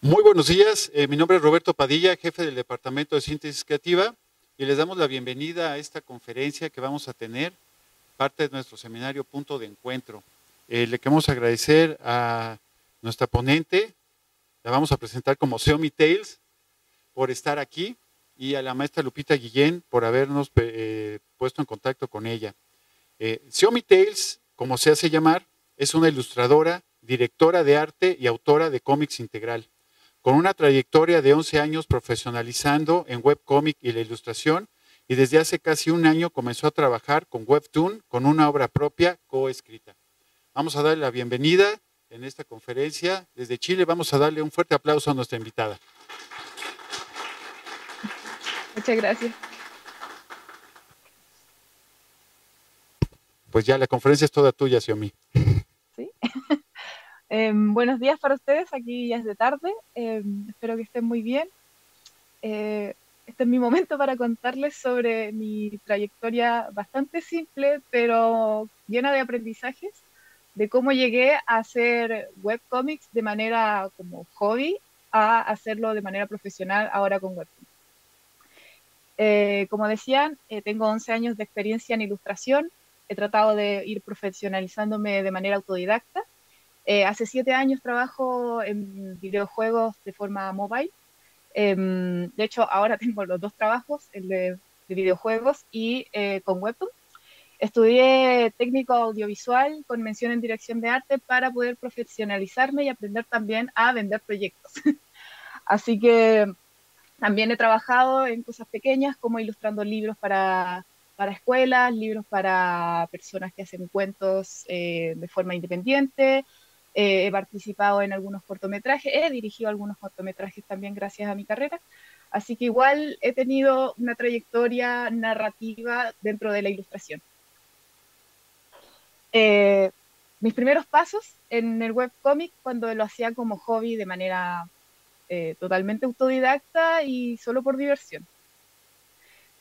Muy buenos días, mi nombre es Roberto Padilla, jefe del Departamento de Síntesis Creativa, y les damos la bienvenida a esta conferencia que vamos a tener, parte de nuestro seminario Punto de Encuentro. Le queremos agradecer a nuestra ponente, la vamos a presentar como Xiaomi Tales, por estar aquí, y a la maestra Lupita Guillén por habernos puesto en contacto con ella. Xiaomi Tales, como se hace llamar, es una ilustradora, directora de arte y autora de cómics integral con una trayectoria de 11 años profesionalizando en webcómic y la ilustración, y desde hace casi un año comenzó a trabajar con Webtoon con una obra propia coescrita. Vamos a darle la bienvenida en esta conferencia. Desde Chile vamos a darle un fuerte aplauso a nuestra invitada. Muchas gracias. Pues ya la conferencia es toda tuya, Xiaomi. ¿Sí? Buenos días para ustedes, aquí ya es de tarde, espero que estén muy bien. Este es mi momento para contarles sobre mi trayectoria bastante simple, pero llena de aprendizajes, de cómo llegué a hacer webcomics de manera como hobby a hacerlo de manera profesional ahora con Webtoon. Como decían, tengo 11 años de experiencia en ilustración, he tratado de ir profesionalizándome de manera autodidacta. Hace 7 años trabajo en videojuegos de forma mobile. De hecho, ahora tengo los dos trabajos, el de videojuegos y con Webtoon. Estudié técnico audiovisual con mención en dirección de arte para poder profesionalizarme y aprender también a vender proyectos. Así que también he trabajado en cosas pequeñas como ilustrando libros para escuelas, libros para personas que hacen cuentos de forma independiente. He participado en algunos cortometrajes, he dirigido algunos cortometrajes también gracias a mi carrera. Así que igual he tenido una trayectoria narrativa dentro de la ilustración. Eh, Mis primeros pasos en el webcomic cuando lo hacía como hobby de manera totalmente autodidacta y solo por diversión.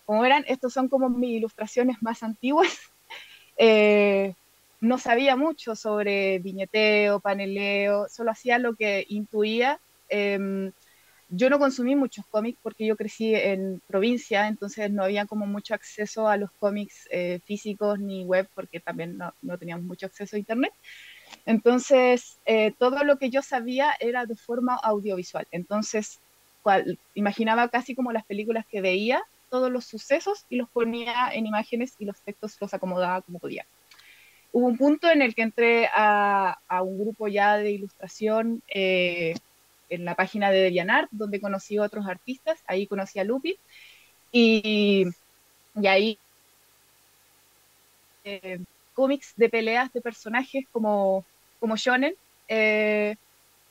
Como verán, estos son como mis ilustraciones más antiguas. Eh, no sabía mucho sobre viñeteo, paneleo, solo hacía lo que intuía. Yo no consumí muchos cómics porque yo crecí en provincia, entonces no había como mucho acceso a los cómics físicos ni web porque también no teníamos mucho acceso a internet. Entonces, todo lo que yo sabía era de forma audiovisual. Entonces, imaginaba casi como las películas que veía, todos los sucesos y los ponía en imágenes y los textos los acomodaba como podía. Hubo un punto en el que entré a un grupo ya de ilustración en la página de DeviantArt, donde conocí a otros artistas. Ahí conocí a Lupi y, y ahí cómics de peleas de personajes como shonen. Eh,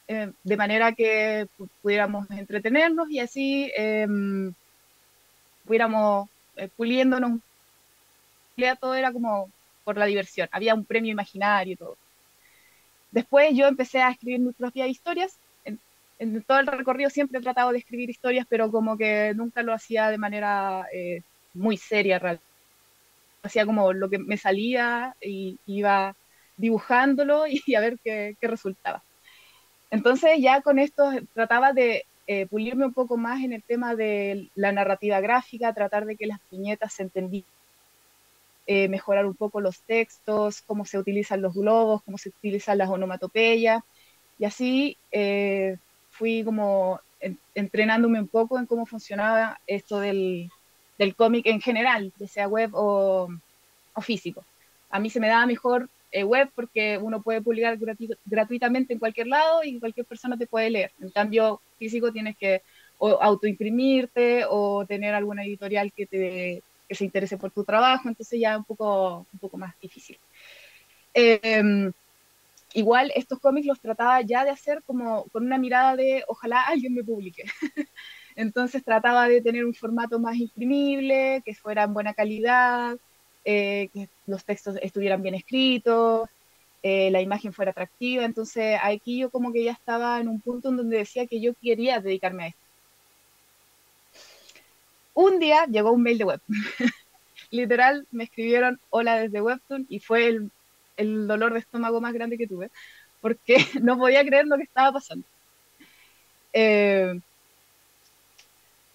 de manera que pudiéramos entretenernos y así pudiéramos puliéndonos. Todo era como por la diversión, había un premio imaginario y todo. Después yo empecé a escribir mis propias historias. En todo el recorrido siempre he tratado de escribir historias, pero como que nunca lo hacía de manera muy seria, realmente. Hacía como lo que me salía y iba dibujándolo y a ver qué resultaba. Entonces ya con esto trataba de pulirme un poco más en el tema de la narrativa gráfica, tratar de que las viñetas se entendieran, mejorar un poco los textos, cómo se utilizan los globos, cómo se utilizan las onomatopeyas, y así fui como entrenándome un poco en cómo funcionaba esto del cómic en general, ya sea web o físico. A mí se me daba mejor web porque uno puede publicar gratuitamente en cualquier lado y cualquier persona te puede leer. En cambio, físico tienes que o autoimprimirte o tener alguna editorial que se interese por tu trabajo, entonces ya un poco más difícil. Eh, Igual estos cómics los trataba ya de hacer como con una mirada de ojalá alguien me publique. Entonces trataba de tener un formato más imprimible, que fuera en buena calidad, que los textos estuvieran bien escritos, la imagen fuera atractiva. Entonces aquí yo como que ya estaba en un punto en donde decía que yo quería dedicarme a esto. Un día llegó un mail de web. Literal, me escribieron hola desde Webtoon y fue el dolor de estómago más grande que tuve, porque no podía creer lo que estaba pasando. Eh,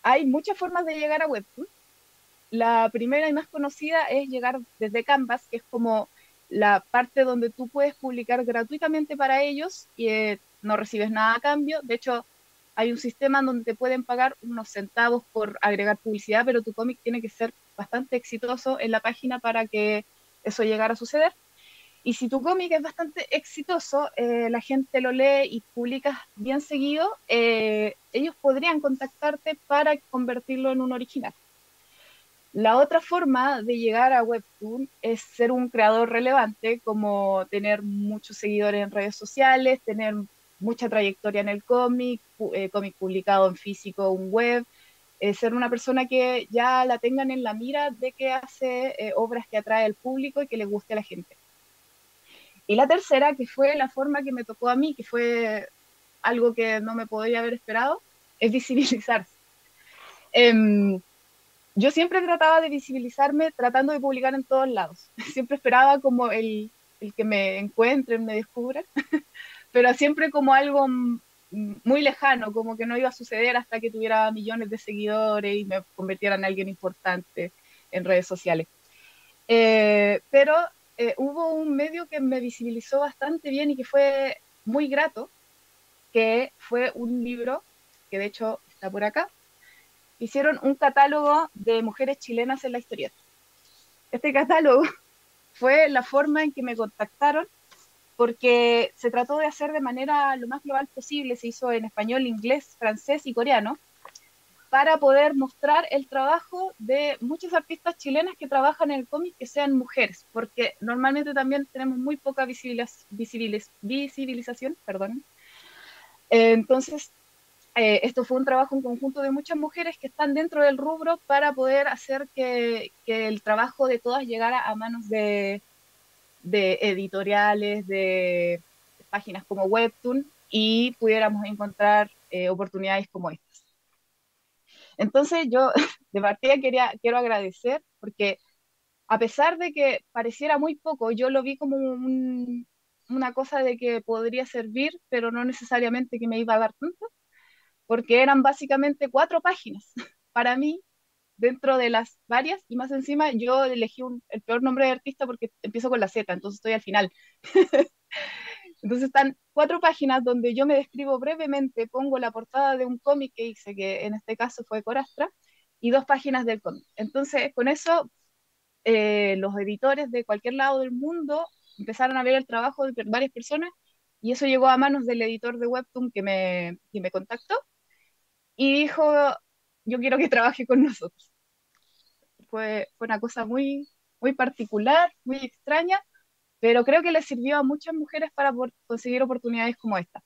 Hay muchas formas de llegar a Webtoon. La primera y más conocida es llegar desde Canvas, que es como la parte donde tú puedes publicar gratuitamente para ellos y no recibes nada a cambio. De hecho, hay un sistema en donde te pueden pagar unos centavos por agregar publicidad, pero tu cómic tiene que ser bastante exitoso en la página para que eso llegara a suceder. Y si tu cómic es bastante exitoso, la gente lo lee y publicas bien seguido, ellos podrían contactarte para convertirlo en un original. La otra forma de llegar a Webtoon es ser un creador relevante, como tener muchos seguidores en redes sociales, tener mucha trayectoria en el cómic, cómic publicado en físico o en web, ser una persona que ya la tengan en la mira de que hace obras que atrae al público y que le guste a la gente. Y la tercera, que fue la forma que me tocó a mí, que fue algo que no me podría haber esperado, es visibilizarse. Em, yo siempre trataba de visibilizarme tratando de publicar en todos lados. Siempre esperaba como el que me encuentren, me descubran, pero siempre como algo muy lejano, como que no iba a suceder hasta que tuviera millones de seguidores y me convirtiera en alguien importante en redes sociales. Pero hubo un medio que me visibilizó bastante bien y que fue muy grato, que fue un libro, que de hecho está por acá. Hicieron un catálogo de mujeres chilenas en la historia. Este catálogo fue la forma en que me contactaron porque se trató de hacer de manera lo más global posible, se hizo en español, inglés, francés y coreano, para poder mostrar el trabajo de muchas artistas chilenas que trabajan en el cómic que sean mujeres, porque normalmente también tenemos muy poca visibilización, perdón. Entonces, esto fue un trabajo en conjunto de muchas mujeres que están dentro del rubro para poder hacer que el trabajo de todas llegara a manos de editoriales, de páginas como Webtoon y pudiéramos encontrar oportunidades como estas. Entonces yo de partida quiero agradecer porque a pesar de que pareciera muy poco, yo lo vi como una cosa de que podría servir, pero no necesariamente que me iba a dar tanto, porque eran básicamente 4 páginas para mí dentro de las varias, y más encima yo elegí el peor nombre de artista porque empiezo con la Z, entonces estoy al final. Entonces están 4 páginas donde yo me describo brevemente, pongo la portada de un cómic que hice, que en este caso fue Corastra, y 2 páginas del cómic. Entonces, con eso, los editores de cualquier lado del mundo empezaron a ver el trabajo de varias personas, y eso llegó a manos del editor de Webtoon que me contactó y dijo, yo quiero que trabaje con nosotros. Fue una cosa muy particular, muy extraña, pero creo que le sirvió a muchas mujeres para conseguir oportunidades como esta.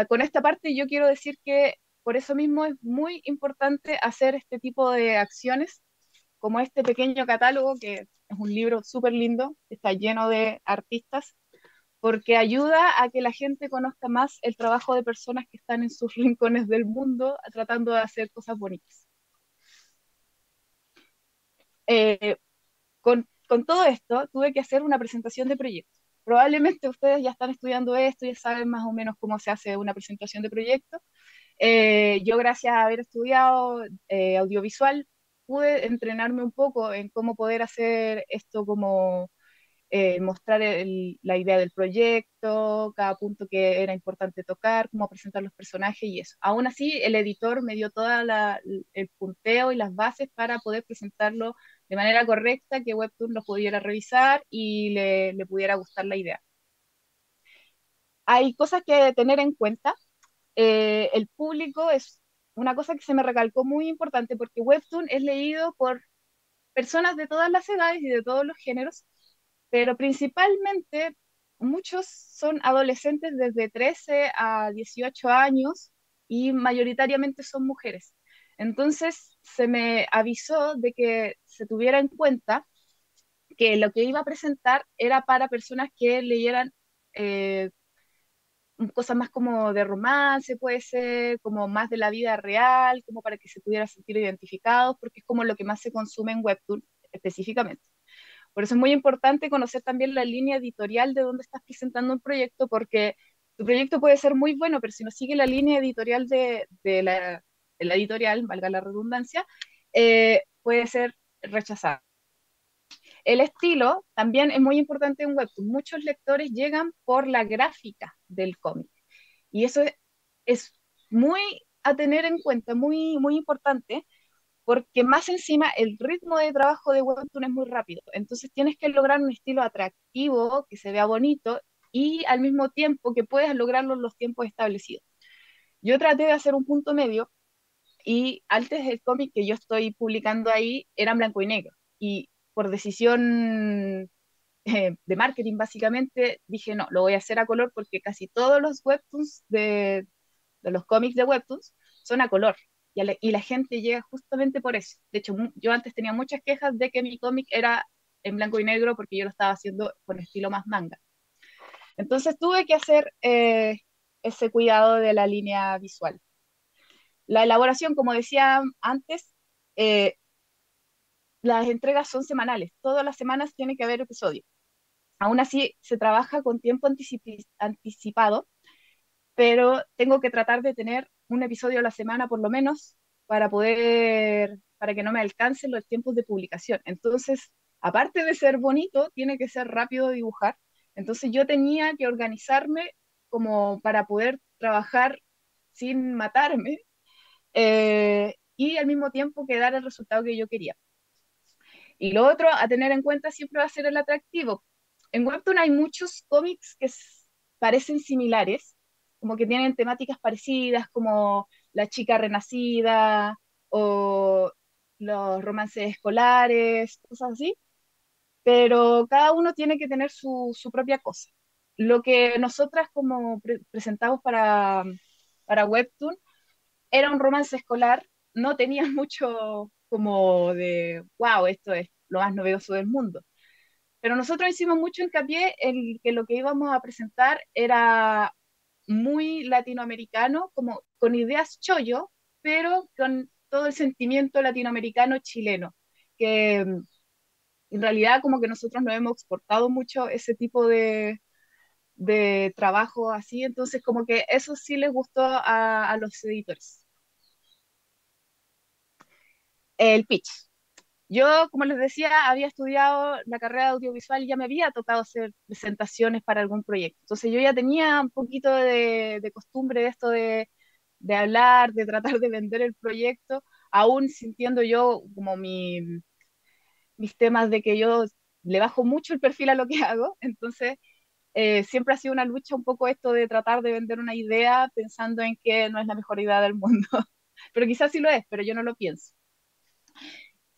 Con esta parte yo quiero decir que por eso mismo es muy importante hacer este tipo de acciones, como este pequeño catálogo, que es un libro súper lindo, está lleno de artistas, porque ayuda a que la gente conozca más el trabajo de personas que están en sus rincones del mundo tratando de hacer cosas bonitas. Eh, con todo esto, tuve que hacer una presentación de proyecto. Probablemente ustedes ya están estudiando esto, ya saben más o menos cómo se hace una presentación de proyecto. Yo, gracias a haber estudiado audiovisual, pude entrenarme un poco en cómo poder hacer esto, como mostrar la idea del proyecto, cada punto que era importante tocar, cómo presentar los personajes y eso. Aún así, el editor me dio todo el punteo y las bases para poder presentarlo de manera correcta, que Webtoon lo pudiera revisar y le pudiera gustar la idea. Hay cosas que tener en cuenta. El público es una cosa que se me recalcó muy importante porque Webtoon es leído por personas de todas las edades y de todos los géneros, pero principalmente muchos son adolescentes desde 13 a 18 años y mayoritariamente son mujeres. Entonces se me avisó de que se tuviera en cuenta que lo que iba a presentar era para personas que leyeran eh, cosas más como de romance, puede ser, como más de la vida real, como para que se pudiera sentir identificados, porque es como lo que más se consume en Webtoon específicamente. Por eso es muy importante conocer también la línea editorial de dónde estás presentando un proyecto, porque tu proyecto puede ser muy bueno, pero si no sigue la línea editorial de la editorial, valga la redundancia, puede ser rechazado. El estilo también es muy importante en Webtoon. Muchos lectores llegan por la gráfica del cómic y eso es muy a tener en cuenta, muy, muy importante, porque más encima el ritmo de trabajo de Webtoon es muy rápido. Entonces tienes que lograr un estilo atractivo, que se vea bonito y al mismo tiempo que puedas lograrlo en los tiempos establecidos. Yo traté de hacer un punto medio y antes el cómic que yo estoy publicando ahí era en blanco y negro. Y por decisión de marketing, básicamente, dije, no, lo voy a hacer a color porque casi todos los webtoons de los cómics de webtoons son a color. Y la gente llega justamente por eso. De hecho, yo antes tenía muchas quejas de que mi cómic era en blanco y negro porque yo lo estaba haciendo con estilo más manga. Entonces tuve que hacer ese cuidado de la línea visual. La elaboración, como decía antes, eh, las entregas son semanales. Todas las semanas tiene que haber episodio. Aún así, se trabaja con tiempo anticipado, pero tengo que tratar de tener un episodio a la semana por lo menos para que no me alcancen los tiempos de publicación. Entonces, aparte de ser bonito, tiene que ser rápido de dibujar. Entonces yo tenía que organizarme como para poder trabajar sin matarme y al mismo tiempo que dar el resultado que yo quería. Y lo otro a tener en cuenta siempre va a ser el atractivo. En Webtoon hay muchos cómics que parecen similares, como que tienen temáticas parecidas, como La chica renacida o los romances escolares, cosas así, pero cada uno tiene que tener su propia cosa. Lo que nosotras como presentamos para Webtoon era un romance escolar, no tenía mucho como de, wow, esto es lo más novedoso del mundo. Pero nosotros hicimos mucho hincapié en que lo que íbamos a presentar era muy latinoamericano, como con ideas chollo, pero con todo el sentimiento latinoamericano chileno, que en realidad como que nosotros no hemos exportado mucho ese tipo de trabajo así, entonces como que eso sí les gustó a los editores. El pitch. Yo, como les decía, había estudiado la carrera de audiovisual y ya me había tocado hacer presentaciones para algún proyecto. Entonces yo ya tenía un poquito de costumbre de esto de hablar, de tratar de vender el proyecto, aún sintiendo yo como mis temas de que yo le bajo mucho el perfil a lo que hago. Entonces siempre ha sido una lucha un poco esto de tratar de vender una idea pensando en que no es la mejor idea del mundo. Pero quizás sí lo es, pero yo no lo pienso.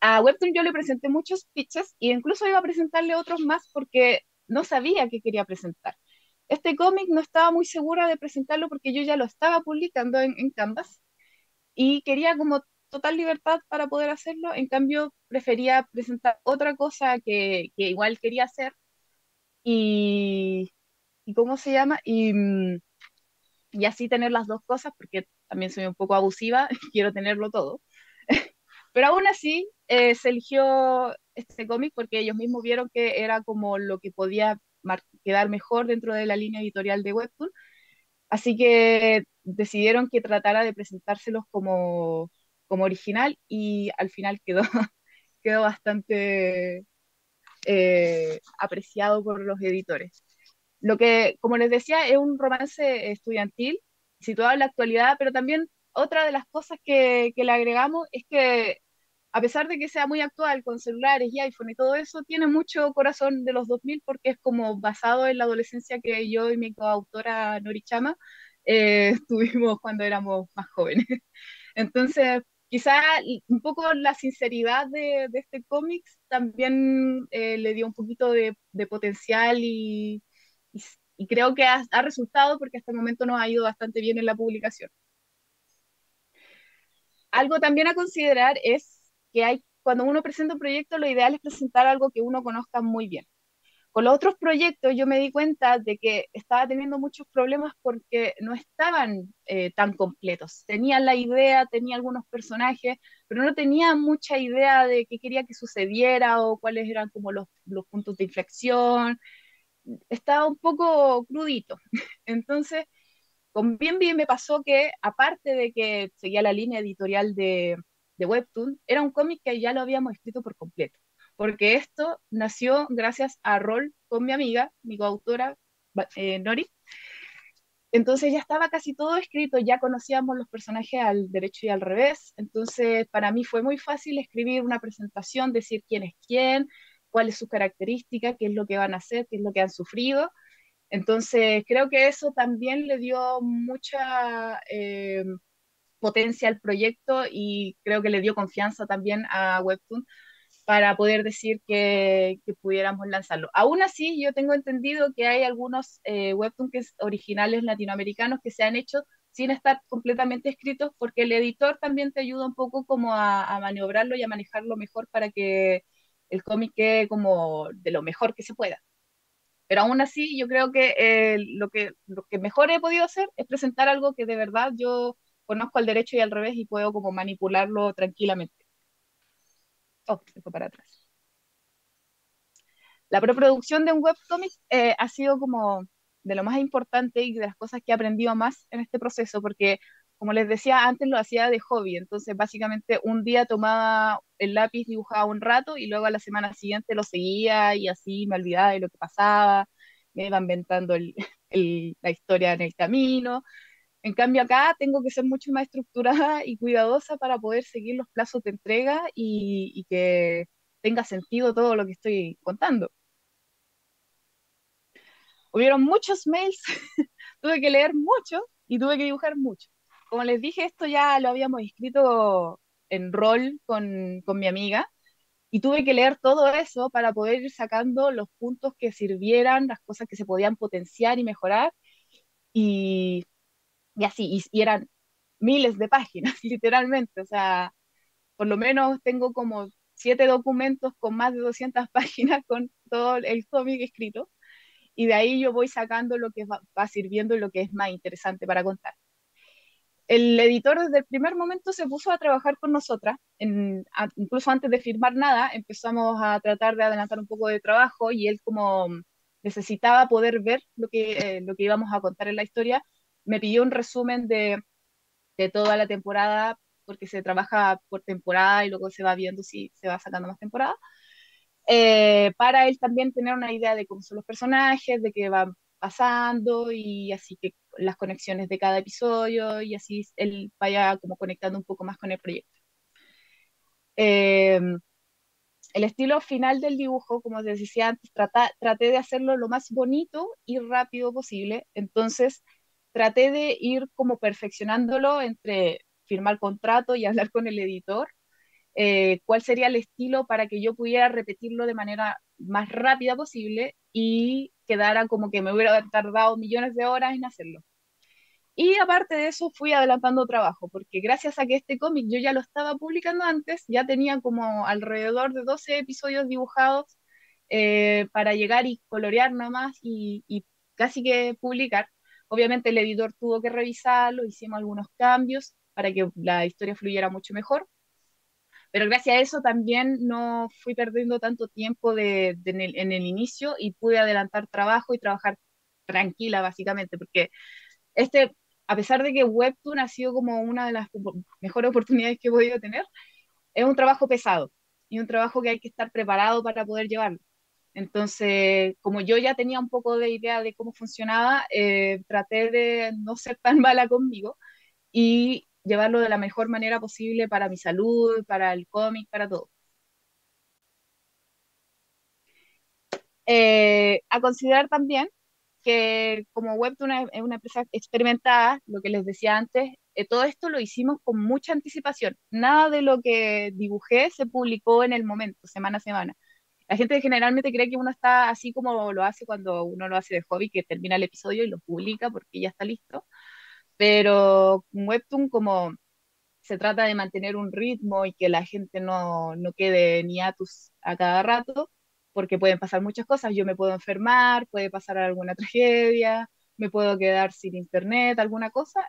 A Webtoon yo le presenté muchos pitches e incluso iba a presentarle otros más porque no sabía qué quería presentar. Este cómic no estaba muy segura de presentarlo porque yo ya lo estaba publicando en Canvas y quería como total libertad para poder hacerlo. En cambio, prefería presentar otra cosa que igual quería hacer y ¿cómo se llama? Y así tener las dos cosas porque también soy un poco abusiva, quiero tenerlo todo. Pero aún así, se eligió este cómic porque ellos mismos vieron que era como lo que podía quedar mejor dentro de la línea editorial de Webtoon. Así que decidieron que tratara de presentárselos como original y al final quedó, quedó bastante apreciado por los editores. Lo que, como les decía, es un romance estudiantil situado en la actualidad, pero también otra de las cosas que le agregamos es que a pesar de que sea muy actual con celulares y iPhone y todo eso, tiene mucho corazón de los 2000 porque es como basado en la adolescencia que yo y mi coautora Nori Chama tuvimos cuando éramos más jóvenes. Entonces, quizá un poco la sinceridad de este cómic también le dio un poquito de potencial y, y creo que ha resultado porque hasta el momento nos ha ido bastante bien en la publicación. Algo también a considerar es que cuando uno presenta un proyecto, lo ideal es presentar algo que uno conozca muy bien. Con los otros proyectos yo me di cuenta de que estaba teniendo muchos problemas porque no estaban tan completos. Tenían la idea, tenía algunos personajes, pero no tenía mucha idea de qué quería que sucediera o cuáles eran como los puntos de inflexión. estaba un poco crudito. Entonces, con Bien Bien me pasó que, aparte de que seguía la línea editorial de Webtoon, era un cómic que ya lo habíamos escrito por completo, porque esto nació gracias a rol con mi amiga, mi coautora, Nori. Entonces ya estaba casi todo escrito, ya conocíamos los personajes al derecho y al revés, entonces para mí fue muy fácil escribir una presentación, decir quién es quién, cuál es su característica, qué es lo que van a hacer, qué es lo que han sufrido. Entonces creo que eso también le dio mucha potencia al proyecto y creo que le dio confianza también a Webtoon para poder decir que pudiéramos lanzarlo. Aún así, yo tengo entendido que hay algunos webtoons originales latinoamericanos que se han hecho sin estar completamente escritos, porque el editor también te ayuda un poco como a maniobrarlo y a manejarlo mejor para que el cómic quede como de lo mejor que se pueda. Pero aún así, yo creo que, lo que mejor he podido hacer es presentar algo que de verdad yo conozco al derecho y al revés y puedo como manipularlo tranquilamente. Oh, se fue para atrás. La preproducción de un webcomic ha sido como de lo más importante y de las cosas que he aprendido más en este proceso, porque como les decía antes lo hacía de hobby, entonces básicamente un día tomaba el lápiz, dibujaba un rato y luego a la semana siguiente lo seguía y así me olvidaba de lo que pasaba, me iba inventando la historia en el camino. En cambio acá tengo que ser mucho más estructurada y cuidadosa para poder seguir los plazos de entrega y que tenga sentido todo lo que estoy contando. Hubieron muchos mails, tuve que leer mucho y tuve que dibujar mucho. Como les dije, esto ya lo habíamos escrito en rol con mi amiga y tuve que leer todo eso para poder ir sacando los puntos que sirvieran, las cosas que se podían potenciar y mejorar y, y así, y eran miles de páginas, literalmente. O sea, por lo menos tengo como 7 documentos con más de 200 páginas con todo el cómic escrito y de ahí yo voy sacando lo que va sirviendo y lo que es más interesante para contar. El editor desde el primer momento se puso a trabajar con nosotras, incluso antes de firmar nada, empezamos a tratar de adelantar un poco de trabajo y él como necesitaba poder ver lo que íbamos a contar en la historia, me pidió un resumen de toda la temporada, porque se trabaja por temporada y luego se va viendo si se va sacando más temporada, para él también tener una idea de cómo son los personajes, de qué van pasando y así que las conexiones de cada episodio y así él vaya como conectando un poco más con el proyecto. Eh, el estilo final del dibujo, como les decía antes, traté de hacerlo lo más bonito y rápido posible, entonces traté de ir como perfeccionándolo entre firmar contrato y hablar con el editor, cuál sería el estilo para que yo pudiera repetirlo de manera más rápida posible y quedara como que me hubiera tardado millones de horas en hacerlo. Y aparte de eso, fui adelantando trabajo, porque gracias a que este cómic yo ya lo estaba publicando antes, ya tenía como alrededor de 12 episodios dibujados para llegar y colorear nomás y casi que publicar. Obviamente el editor tuvo que revisarlo, hicimos algunos cambios para que la historia fluyera mucho mejor, pero gracias a eso también no fui perdiendo tanto tiempo en el inicio y pude adelantar trabajo y trabajar tranquila, básicamente, porque este, a pesar de que Webtoon ha sido como una de las mejores oportunidades que he podido tener, es un trabajo pesado y un trabajo que hay que estar preparado para poder llevarlo. Entonces, como yo ya tenía un poco de idea de cómo funcionaba, traté de no ser tan mala conmigo y llevarlo de la mejor manera posible para mi salud, para el cómic, para todo. A considerar también que como Webtoon es una empresa experimentada, lo que les decía antes, todo esto lo hicimos con mucha anticipación. Nada de lo que dibujé se publicó en el momento, semana a semana. La gente generalmente cree que uno está así como lo hace cuando uno lo hace de hobby, que termina el episodio y lo publica porque ya está listo. Pero con Webtoon, como se trata de mantener un ritmo y que la gente no quede en hiatus a cada rato, porque pueden pasar muchas cosas. Yo me puedo enfermar, puede pasar alguna tragedia, me puedo quedar sin internet, alguna cosa.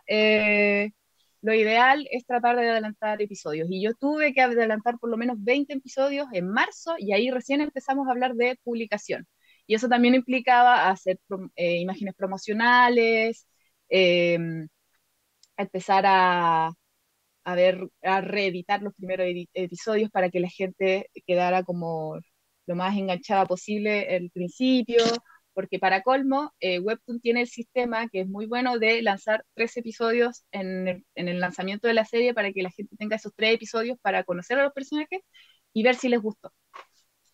Lo ideal es tratar de adelantar episodios. Y yo tuve que adelantar por lo menos 20 episodios en marzo y ahí recién empezamos a hablar de publicación. Y eso también implicaba hacer imágenes promocionales, eh, empezar a ver, a reeditar los primeros episodios para que la gente quedara como lo más enganchada posible el principio, porque para colmo, Webtoon tiene el sistema que es muy bueno de lanzar 3 episodios en el lanzamiento de la serie para que la gente tenga esos 3 episodios para conocer a los personajes y ver si les gustó.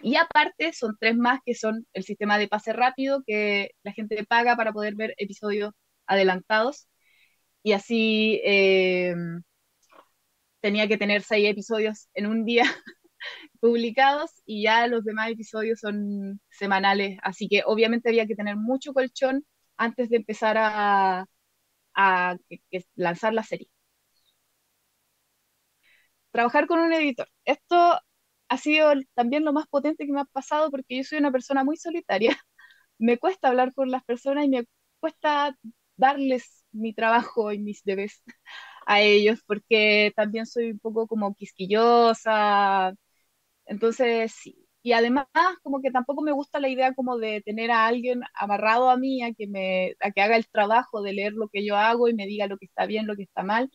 Y aparte son 3 más que son el sistema de pase rápido que la gente paga para poder ver episodios adelantados y así tenía que tener 6 episodios en un día publicados y ya los demás episodios son semanales, así que obviamente había que tener mucho colchón antes de empezar a lanzar la serie. Trabajar con un editor. Esto ha sido también lo más potente que me ha pasado porque yo soy una persona muy solitaria. Me cuesta hablar con las personas y me cuesta darles mi trabajo y mis deberes a ellos porque también soy un poco como quisquillosa. Entonces, sí. Y además, como que tampoco me gusta la idea como de tener a alguien amarrado a mí, a que haga el trabajo de leer lo que yo hago y me diga lo que está bien, lo que está mal,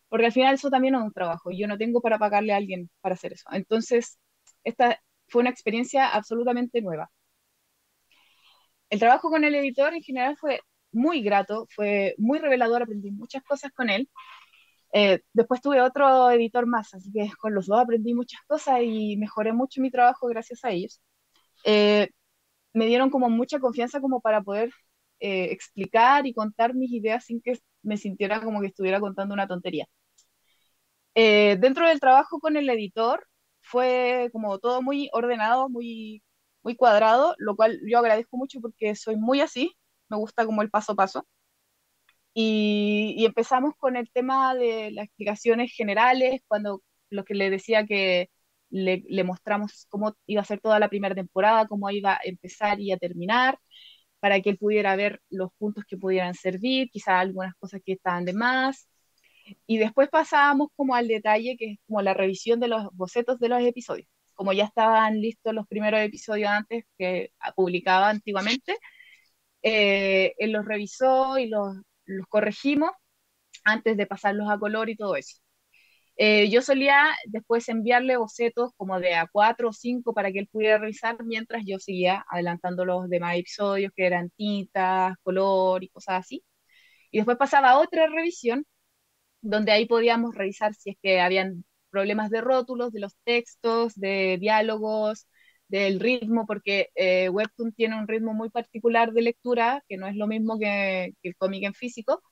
porque al final eso también es un trabajo y yo no tengo para pagarle a alguien para hacer eso. Entonces, esta fue una experiencia absolutamente nueva. El trabajo con el editor en general fue muy grato, fue muy revelador, aprendí muchas cosas con él. Después tuve otro editor más, así que con los dos aprendí muchas cosas y mejoré mucho mi trabajo gracias a ellos. Eh, Me dieron como mucha confianza como para poder explicar y contar mis ideas sin que me sintiera como que estuviera contando una tontería. Dentro del trabajo con el editor fue como todo muy ordenado, muy cuadrado, lo cual yo agradezco mucho porque soy muy así, me gusta como el paso a paso. Y empezamos con el tema de las explicaciones generales, cuando lo que le decía que le mostramos cómo iba a ser toda la primera temporada, cómo iba a empezar y a terminar, para que él pudiera ver los puntos que pudieran servir, quizás algunas cosas que estaban de más. Y después pasábamos como al detalle, que es como la revisión de los bocetos de los episodios. Como ya estaban listos los primeros episodios antes que publicaba antiguamente, él los revisó y los corregimos antes de pasarlos a color y todo eso. Yo solía después enviarle bocetos como de A4 o 5 para que él pudiera revisar mientras yo seguía adelantando los demás episodios que eran tintas, color y cosas así. Y después pasaba a otra revisión donde ahí podíamos revisar si es que habían problemas de rótulos, de los textos, de diálogos, del ritmo, porque Webtoon tiene un ritmo muy particular de lectura, que no es lo mismo que el cómic en físico,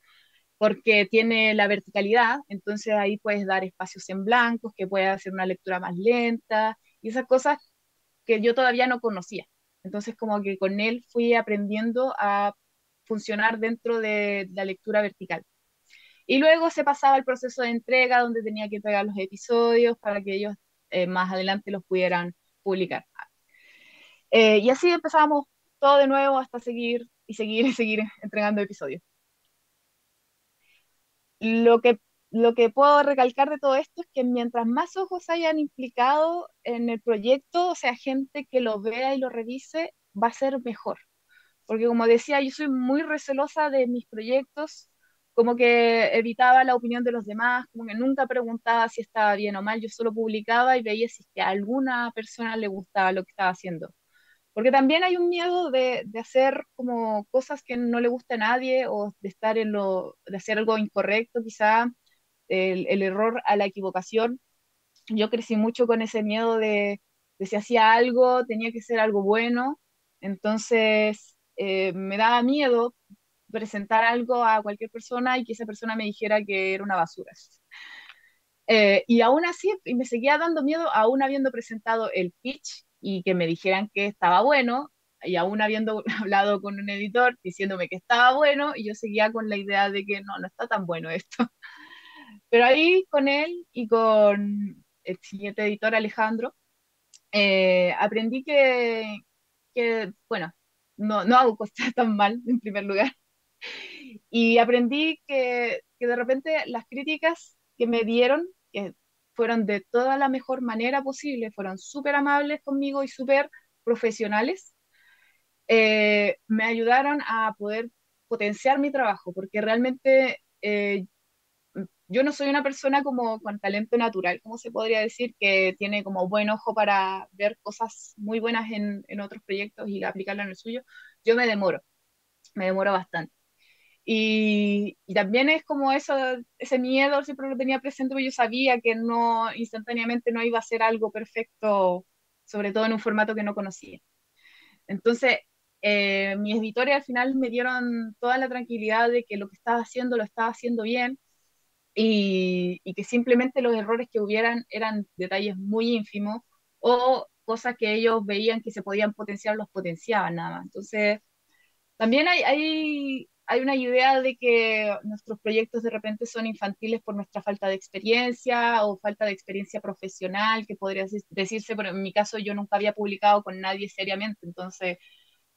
porque tiene la verticalidad, entonces ahí puedes dar espacios en blancos, que puede hacer una lectura más lenta, y esas cosas que yo todavía no conocía. Entonces como que con él fui aprendiendo a funcionar dentro de la lectura vertical. Y luego se pasaba el proceso de entrega, donde tenía que pegar los episodios para que ellos más adelante los pudieran publicar. Y así empezábamos todo de nuevo hasta seguir y seguir y seguir entregando episodios. Lo que, lo que puedo recalcar de todo esto es que mientras más ojos hayan implicado en el proyecto, o sea, gente que lo vea y lo revise, va a ser mejor. Porque como decía, yo soy muy recelosa de mis proyectos, como que evitaba la opinión de los demás, como que nunca preguntaba si estaba bien o mal, yo solo publicaba y veía si es que a alguna persona le gustaba lo que estaba haciendo. Porque también hay un miedo de hacer como cosas que no le gusta a nadie o de estar de hacer algo incorrecto, quizá el error a la equivocación. Yo crecí mucho con ese miedo de si hacía algo, tenía que ser algo bueno. Entonces, me daba miedo presentar algo a cualquier persona y que esa persona me dijera que era una basura. Y aún así, y me seguía dando miedo, aún habiendo presentado el pitch y que me dijeran que estaba bueno, y aún habiendo hablado con un editor diciéndome que estaba bueno, y yo seguía con la idea de que no, no está tan bueno esto. Pero ahí con él y con el siguiente editor, Alejandro, aprendí bueno, no hago cosas tan mal, en primer lugar, y aprendí que de repente las críticas que me dieron, que fueron de toda la mejor manera posible, fueron súper amables conmigo y súper profesionales, me ayudaron a poder potenciar mi trabajo, porque realmente yo no soy una persona como con talento natural, como se podría decir, que tiene como buen ojo para ver cosas muy buenas en otros proyectos y aplicarlas en el suyo. Yo me demoro bastante. Y también es como eso, ese miedo siempre lo tenía presente, porque yo sabía que no, instantáneamente no iba a ser algo perfecto, sobre todo en un formato que no conocía. Entonces, mis editores al final me dieron toda la tranquilidad de que lo que estaba haciendo lo estaba haciendo bien y que simplemente los errores que hubieran eran detalles muy ínfimos o cosas que ellos veían que se podían potenciar, los potenciaban nada más. Entonces, también hay una idea de que nuestros proyectos de repente son infantiles por nuestra falta de experiencia o falta de experiencia profesional, que podría decirse, pero en mi caso yo nunca había publicado con nadie seriamente, entonces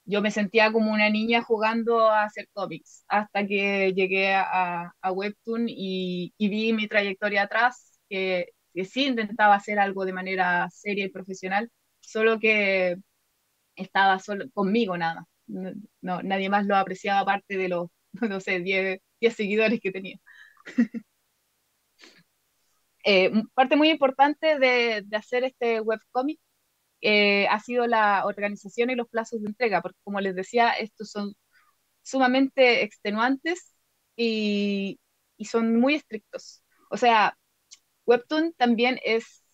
yo me sentía como una niña jugando a hacer cómics, hasta que llegué a Webtoon y vi mi trayectoria atrás, que sí intentaba hacer algo de manera seria y profesional, solo que estaba solo conmigo nada más. Nadie más lo apreciaba aparte de los, no sé, 10 seguidores que tenía. Parte muy importante de hacer este webcomic ha sido la organización y los plazos de entrega, porque como les decía, estos son sumamente extenuantes y, y son muy estrictos. O sea, Webtoon también es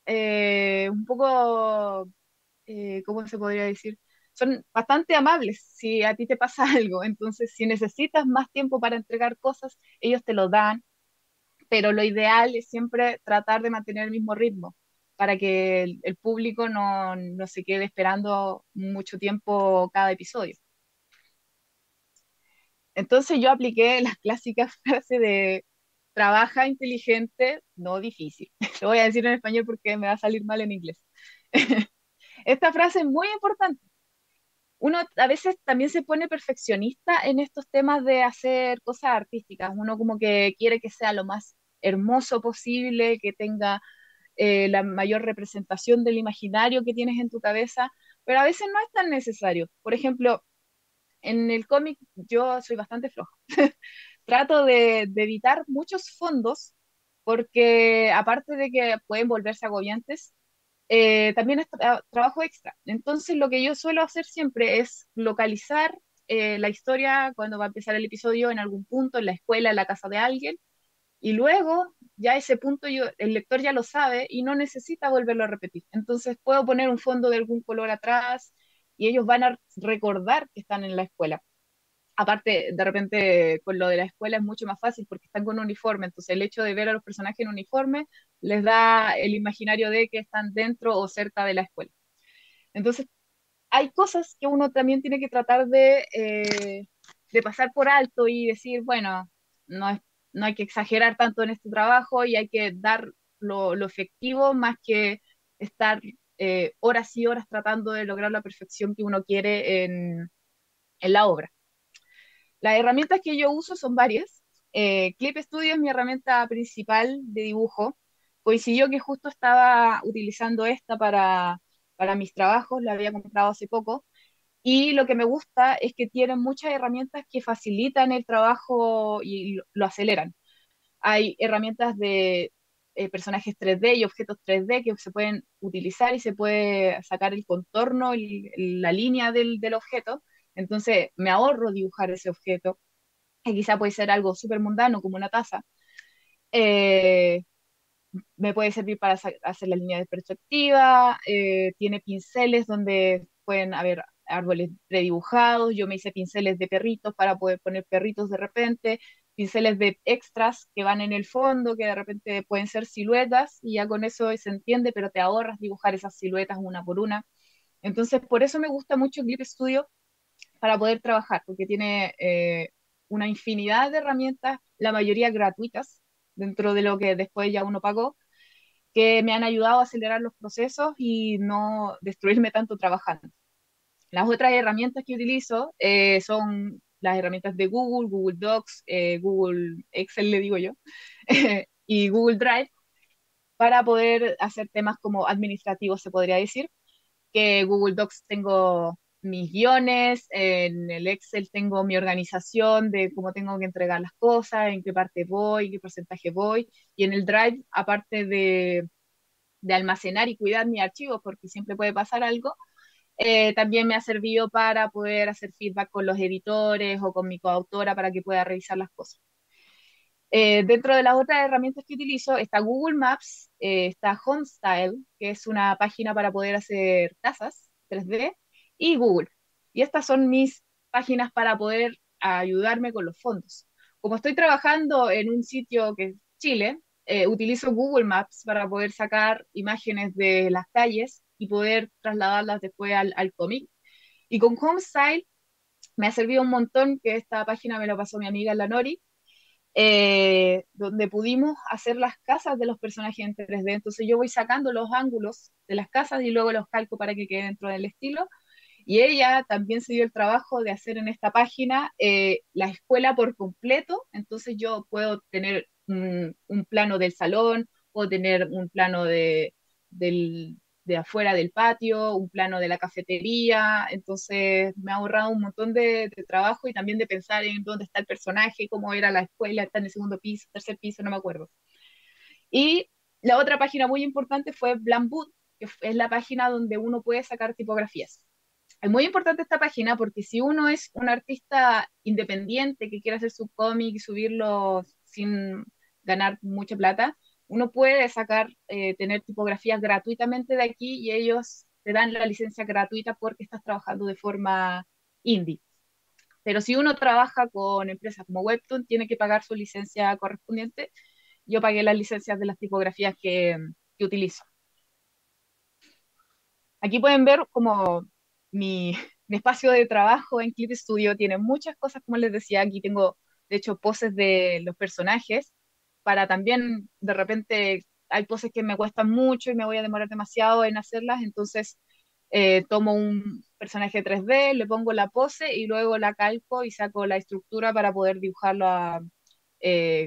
un poco ¿cómo se podría decir? Son bastante amables si a ti te pasa algo. Entonces, si necesitas más tiempo para entregar cosas, ellos te lo dan, pero lo ideal es siempre tratar de mantener el mismo ritmo para que el público no se quede esperando mucho tiempo cada episodio. Entonces yo apliqué las clásicas frases de trabaja inteligente, no difícil. Lo voy a decir en español porque me va a salir mal en inglés. Esta frase es muy importante. Uno a veces también se pone perfeccionista en estos temas de hacer cosas artísticas. Uno como que quiere que sea lo más hermoso posible, que tenga la mayor representación del imaginario que tienes en tu cabeza, pero a veces no es tan necesario. Por ejemplo, en el cómic yo soy bastante floja. Trato de evitar muchos fondos porque aparte de que pueden volverse agobiantes, también es trabajo extra. Entonces, lo que yo suelo hacer siempre es localizar la historia cuando va a empezar el episodio en algún punto, en la escuela, en la casa de alguien, y luego ya ese punto el lector ya lo sabe y no necesita volverlo a repetir. Entonces, puedo poner un fondo de algún color atrás y ellos van a recordar que están en la escuela. Aparte, de repente, con lo de la escuela es mucho más fácil porque están con uniforme, entonces el hecho de ver a los personajes en uniforme les da el imaginario de que están dentro o cerca de la escuela. Entonces, hay cosas que uno también tiene que tratar de pasar por alto y decir, bueno, no, no hay que exagerar tanto en este trabajo y hay que dar lo efectivo más que estar horas y horas tratando de lograr la perfección que uno quiere en la obra. Las herramientas que yo uso son varias. Clip Studio es mi herramienta principal de dibujo. Coincidió que justo estaba utilizando esta para mis trabajos, la había comprado hace poco. Y lo que me gusta es que tienen muchas herramientas que facilitan el trabajo y lo aceleran. Hay herramientas de personajes 3D y objetos 3D que se pueden utilizar y se puede sacar el contorno y la línea del objeto. Entonces me ahorro dibujar ese objeto que quizá puede ser algo súper mundano como una taza, eh, me puede servir para hacer la línea de perspectiva, tiene pinceles donde pueden haber árboles predibujados, yo me hice pinceles de perritos para poder poner perritos de repente, pinceles de extras que van en el fondo, que de repente pueden ser siluetas, y ya con eso se entiende, pero te ahorras dibujar esas siluetas una por una. Entonces, por eso me gusta mucho Clip Studio para poder trabajar, porque tiene una infinidad de herramientas, la mayoría gratuitas, dentro de lo que después ya uno pagó, que me han ayudado a acelerar los procesos y no destruirme tanto trabajando. Las otras herramientas que utilizo son las herramientas de Google, Google Docs, Google Excel, le digo yo, y Google Drive, para poder hacer temas como administrativos, se podría decir, que Google Docs tengo mis guiones, en el Excel tengo mi organización de cómo tengo que entregar las cosas, en qué parte voy, en qué porcentaje voy, y en el Drive, aparte de almacenar y cuidar mis archivos, porque siempre puede pasar algo, también me ha servido para poder hacer feedback con los editores o con mi coautora para que pueda revisar las cosas. Dentro de las otras herramientas que utilizo está Google Maps, está Homestyle, que es una página para poder hacer casas 3D, y Google. Y estas son mis páginas para poder ayudarme con los fondos. Como estoy trabajando en un sitio que es Chile, utilizo Google Maps para poder sacar imágenes de las calles y poder trasladarlas después al cómic. Y con Homestyle me ha servido un montón, que esta página me la pasó mi amiga la Nori, donde pudimos hacer las casas de los personajes en 3D. Entonces yo voy sacando los ángulos de las casas y luego los calco para que queden dentro del estilo. Y ella también se dio el trabajo de hacer en esta página la escuela por completo. Entonces yo puedo tener un plano del salón, puedo tener un plano del, de afuera del patio, un plano de la cafetería. Entonces me ha ahorrado un montón de trabajo y también de pensar en dónde está el personaje, cómo era la escuela, está en el segundo piso, tercer piso, no me acuerdo. Y la otra página muy importante fue Blamboot, que es la página donde uno puede sacar tipografías. Es muy importante esta página porque si uno es un artista independiente que quiere hacer su cómic y subirlo sin ganar mucha plata, uno puede sacar, tener tipografías gratuitamente de aquí y ellos te dan la licencia gratuita porque estás trabajando de forma indie. Pero si uno trabaja con empresas como Webtoon, tiene que pagar su licencia correspondiente. Yo pagué las licencias de las tipografías que utilizo. Aquí pueden ver como mi, mi espacio de trabajo en Clip Studio tiene muchas cosas, como les decía, aquí tengo de hecho poses de los personajes para también de repente hay poses que me cuestan mucho y me voy a demorar demasiado en hacerlas, entonces tomo un personaje 3D, le pongo la pose y luego la calco y saco la estructura para poder dibujarla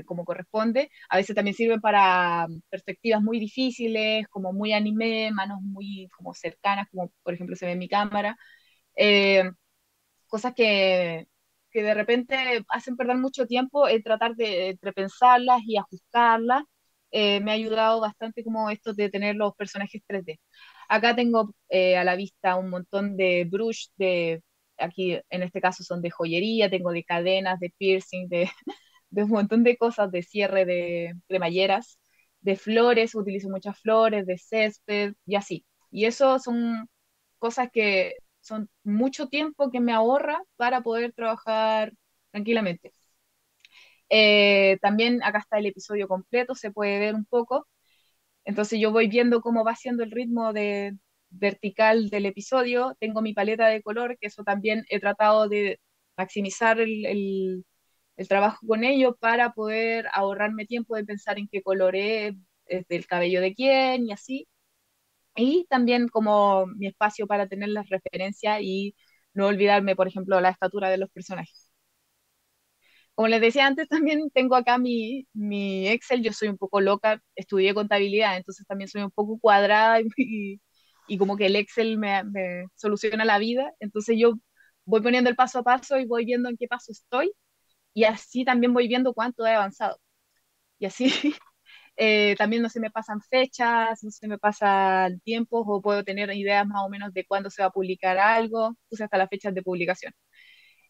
como corresponde. A veces también sirven para perspectivas muy difíciles, como muy anime, manos muy como cercanas, como por ejemplo se ve en mi cámara. Eh, Cosas que de repente hacen perder mucho tiempo en tratar de entrepensarlas y ajustarlas. Me ha ayudado bastante como esto de tener los personajes 3D. Acá tengo a la vista un montón de brush aquí en este caso son de joyería, tengo de cadenas, de piercing, de un montón de cosas, de cierre de cremalleras, de flores, utilizo muchas flores, de césped y así. Y eso son cosas que son mucho tiempo que me ahorra para poder trabajar tranquilamente. También acá está el episodio completo, se puede ver un poco. Entonces yo voy viendo cómo va siendo el ritmo de vertical del episodio. Tengo mi paleta de color, que eso también he tratado de maximizar el trabajo con ello para poder ahorrarme tiempo de pensar en qué color es del cabello de quién y así. Y también como mi espacio para tener las referencias y no olvidarme, por ejemplo, la estatura de los personajes. Como les decía antes, también tengo acá mi Excel. Yo soy un poco loca, estudié contabilidad, entonces también soy un poco cuadrada y como que el Excel me soluciona la vida. Entonces yo voy poniendo el paso a paso y voy viendo en qué paso estoy y así también voy viendo cuánto he avanzado. Y así también no se me pasan fechas, no se me pasan tiempos o puedo tener ideas más o menos de cuándo se va a publicar algo, puse hasta las fechas de publicación.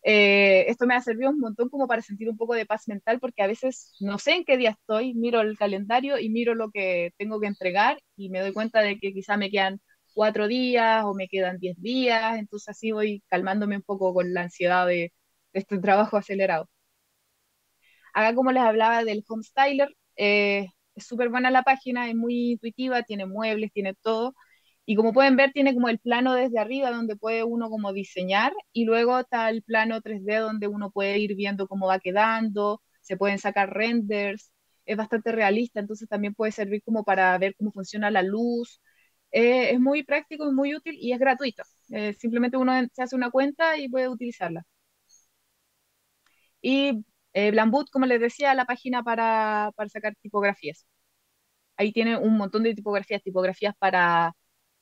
Esto me ha servido un montón como para sentir un poco de paz mental porque a veces no sé en qué día estoy, miro el calendario y miro lo que tengo que entregar y me doy cuenta de que quizá me quedan 4 días o me quedan 10 días, entonces así voy calmándome un poco con la ansiedad de este trabajo acelerado. Acá como les hablaba del Home Styler, es súper buena la página, es muy intuitiva, tiene muebles, tiene todo. Y como pueden ver, tiene como el plano desde arriba donde puede uno como diseñar y luego está el plano 3D donde uno puede ir viendo cómo va quedando, se pueden sacar renders, es bastante realista, entonces también puede servir como para ver cómo funciona la luz. Es muy práctico y muy útil y es gratuito. Simplemente uno se hace una cuenta y puede utilizarla. Y Blambut, como les decía, la página para sacar tipografías. Ahí tiene un montón de tipografías, tipografías para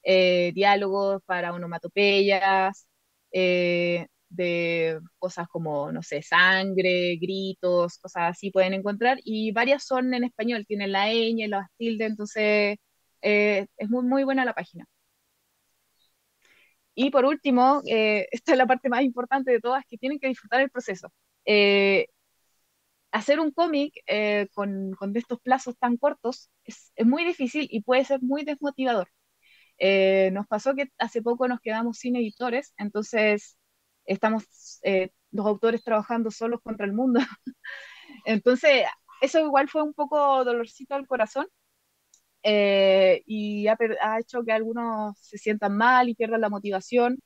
diálogos, para onomatopeyas. de cosas como, no sé, sangre, gritos, cosas así pueden encontrar, y varias son en español, tienen la ñ, la tilde, entonces es muy, muy buena la página. Y por último, esta es la parte más importante de todas, que tienen que disfrutar el proceso. Eh, Hacer un cómic con estos plazos tan cortos es muy difícil y puede ser muy desmotivador. Nos pasó que hace poco nos quedamos sin editores, entonces estamos los autores trabajando solos contra el mundo. Entonces, eso igual fue un poco dolorcito al corazón, y ha hecho que algunos se sientan mal y pierdan la motivación.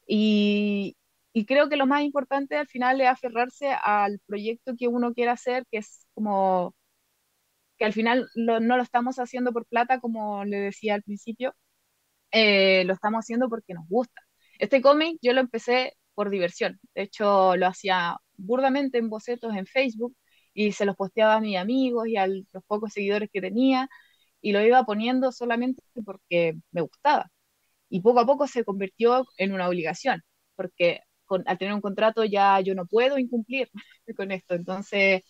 Y, y creo que lo más importante al final es aferrarse al proyecto que uno quiere hacer, que es como que al final no lo estamos haciendo por plata, como le decía al principio, lo estamos haciendo porque nos gusta. Este cómic yo lo empecé por diversión. De hecho, lo hacía burdamente en bocetos en Facebook y se los posteaba a mis amigos y a los pocos seguidores que tenía, y lo iba poniendo solamente porque me gustaba. Y poco a poco se convirtió en una obligación, porque al tener un contrato ya yo no puedo incumplir con esto. Entonces,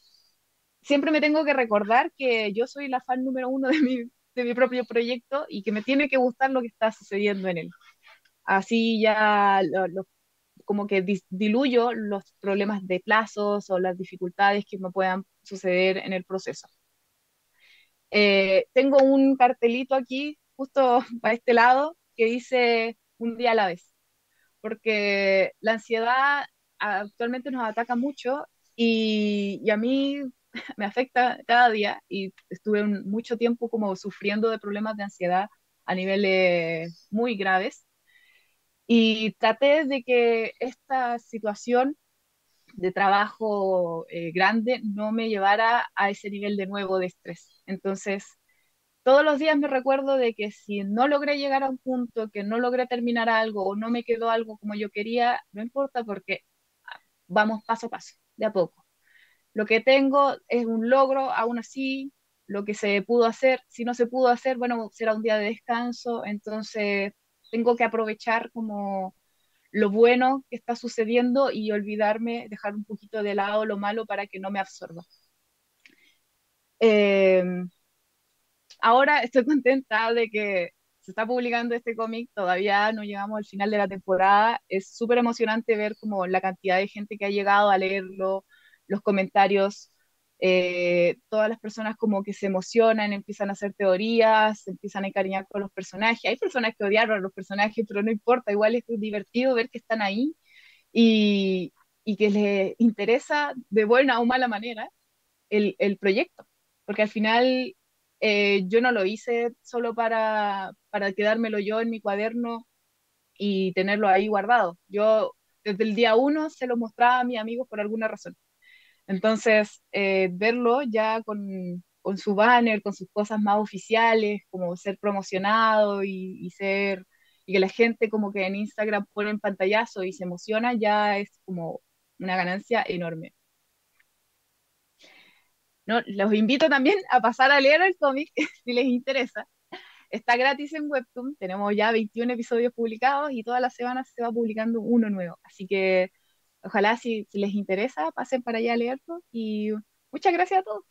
siempre me tengo que recordar que yo soy la fan número uno de mi propio proyecto y que me tiene que gustar lo que está sucediendo en él. Así ya como que diluyo los problemas de plazos o las dificultades que me puedan suceder en el proceso. Tengo un cartelito aquí, justo para este lado, que dice un día a la vez, porque la ansiedad actualmente nos ataca mucho, y a mí me afecta cada día, y estuve mucho tiempo como sufriendo de problemas de ansiedad a niveles muy graves, y traté de que esta situación de trabajo grande no me llevara a ese nivel de nuevo de estrés. Entonces, todos los días me recuerdo de que si no logré llegar a un punto, que no logré terminar algo o no me quedó algo como yo quería, no importa, porque vamos paso a paso, de a poco. Lo que tengo es un logro, aún así, lo que se pudo hacer, si no se pudo hacer, bueno, será un día de descanso, entonces tengo que aprovechar como lo bueno que está sucediendo y olvidarme, dejar un poquito de lado lo malo para que no me absorba. Eh, Ahora estoy contenta de que se está publicando este cómic, todavía no llegamos al final de la temporada, es súper emocionante ver como la cantidad de gente que ha llegado a leerlo, los comentarios, todas las personas como que se emocionan, empiezan a hacer teorías, se empiezan a encariñar con los personajes. Hay personas que odiaron a los personajes, pero no importa, igual es divertido ver que están ahí, y, y que les interesa de buena o mala manera el proyecto, porque al final yo no lo hice solo para quedármelo yo en mi cuaderno y tenerlo ahí guardado. Yo desde el día uno se lo mostraba a mis amigos por alguna razón. Entonces, verlo ya con su banner, con sus cosas más oficiales, como ser promocionado y que la gente como que en Instagram pone en pantallazo y se emociona, ya es como una ganancia enorme. No, los invito también a pasar a leer el cómic si les interesa. Está gratis en Webtoon, tenemos ya 21 episodios publicados y todas las semanas se va publicando uno nuevo. Así que ojalá si les interesa pasen para allá a leerlo, y muchas gracias a todos.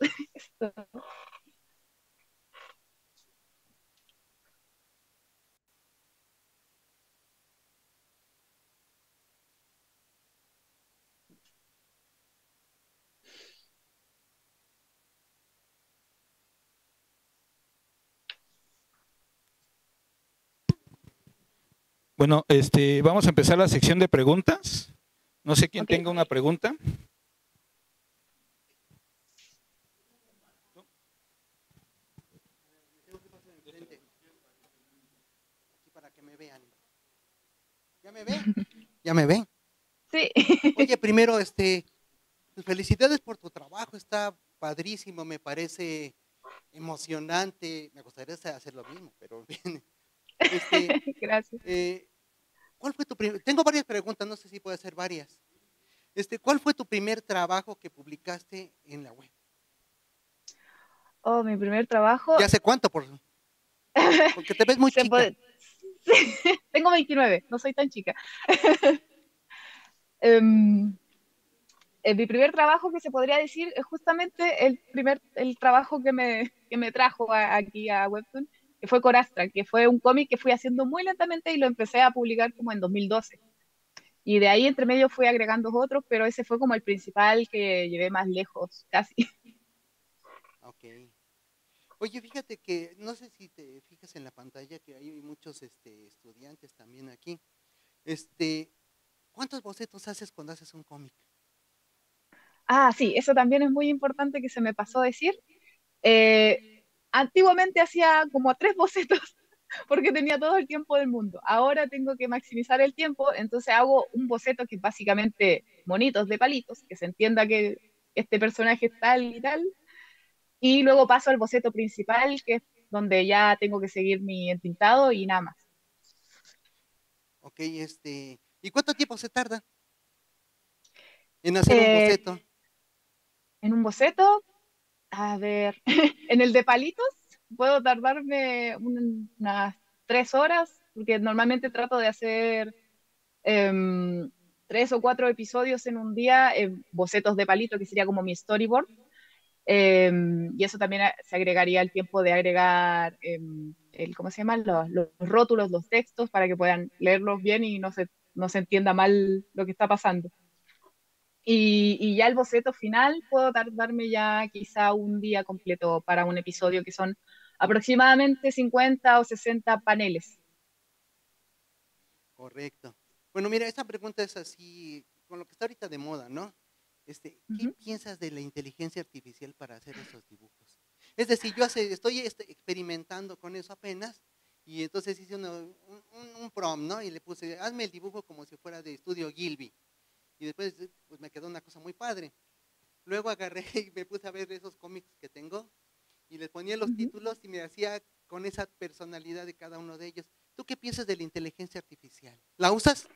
Bueno, vamos a empezar la sección de preguntas. No sé quién Ok, tenga una pregunta. Para que me vean. ¿Ya me ve? ¿Ya me ven? sí. Oye, primero, pues felicidades por tu trabajo, está padrísimo, me parece emocionante. Me gustaría hacer lo mismo, pero bien. Este, Gracias. eh, ¿Cuál fue tu primer? Tengo varias preguntas, no sé si puede ser varias. ¿Cuál fue tu primer trabajo que publicaste en la web? Oh, mi primer trabajo. ¿Ya hace cuánto? Porque te ves muy Se, po- chica. Tengo 29, no soy tan chica. Em, Mi primer trabajo que se podría decir es justamente el trabajo que me trajo aquí a Webtoon, que fue Corastra, que fue un cómic que fui haciendo muy lentamente y lo empecé a publicar como en 2012. Y de ahí entre medio fui agregando otros, pero ese fue como el principal que llevé más lejos, casi. Ok. Oye, fíjate que, no sé si te fijas en la pantalla que hay muchos estudiantes también aquí. Este, ¿Cuántos bocetos haces cuando haces un cómic? Ah, sí, eso también es muy importante que se me pasó a decir. Eh, Antiguamente hacía como 3 bocetos porque tenía todo el tiempo del mundo. Ahora tengo que maximizar el tiempo, entonces hago un boceto que es básicamente monitos de palitos, que se entienda que este personaje es tal y tal, y luego paso al boceto principal, que es donde ya tengo que seguir mi entintado y nada más. Ok, ¿y cuánto tiempo se tarda en hacer un Eh, boceto? en un boceto, a ver, en el de palitos puedo tardarme unas 3 horas, porque normalmente trato de hacer em, 3 o 4 episodios en un día, bocetos de palito, que sería como mi storyboard. Y eso también se agregaría el tiempo de agregar ¿cómo se llaman? Los rótulos, los textos, para que puedan leerlos bien y no se entienda mal lo que está pasando. Y ya el boceto final puedo tardarme ya quizá un día completo para un episodio que son aproximadamente 50 o 60 paneles. Correcto. Bueno, mira, esta pregunta es así, con lo que está ahorita de moda, ¿no? ¿Qué Ujú, piensas de la inteligencia artificial para hacer esos dibujos? Es decir, estoy experimentando con eso apenas, y entonces hice un prompt, ¿no? Y le puse, hazme el dibujo como si fuera de estudio Gilby. Y después, pues me quedó una cosa muy padre. Luego agarré y me puse a ver esos cómics que tengo, y les ponía los ujú. títulos y me hacía con esa personalidad de cada uno de ellos. ¿Tú qué piensas de la inteligencia artificial? ¿La usas?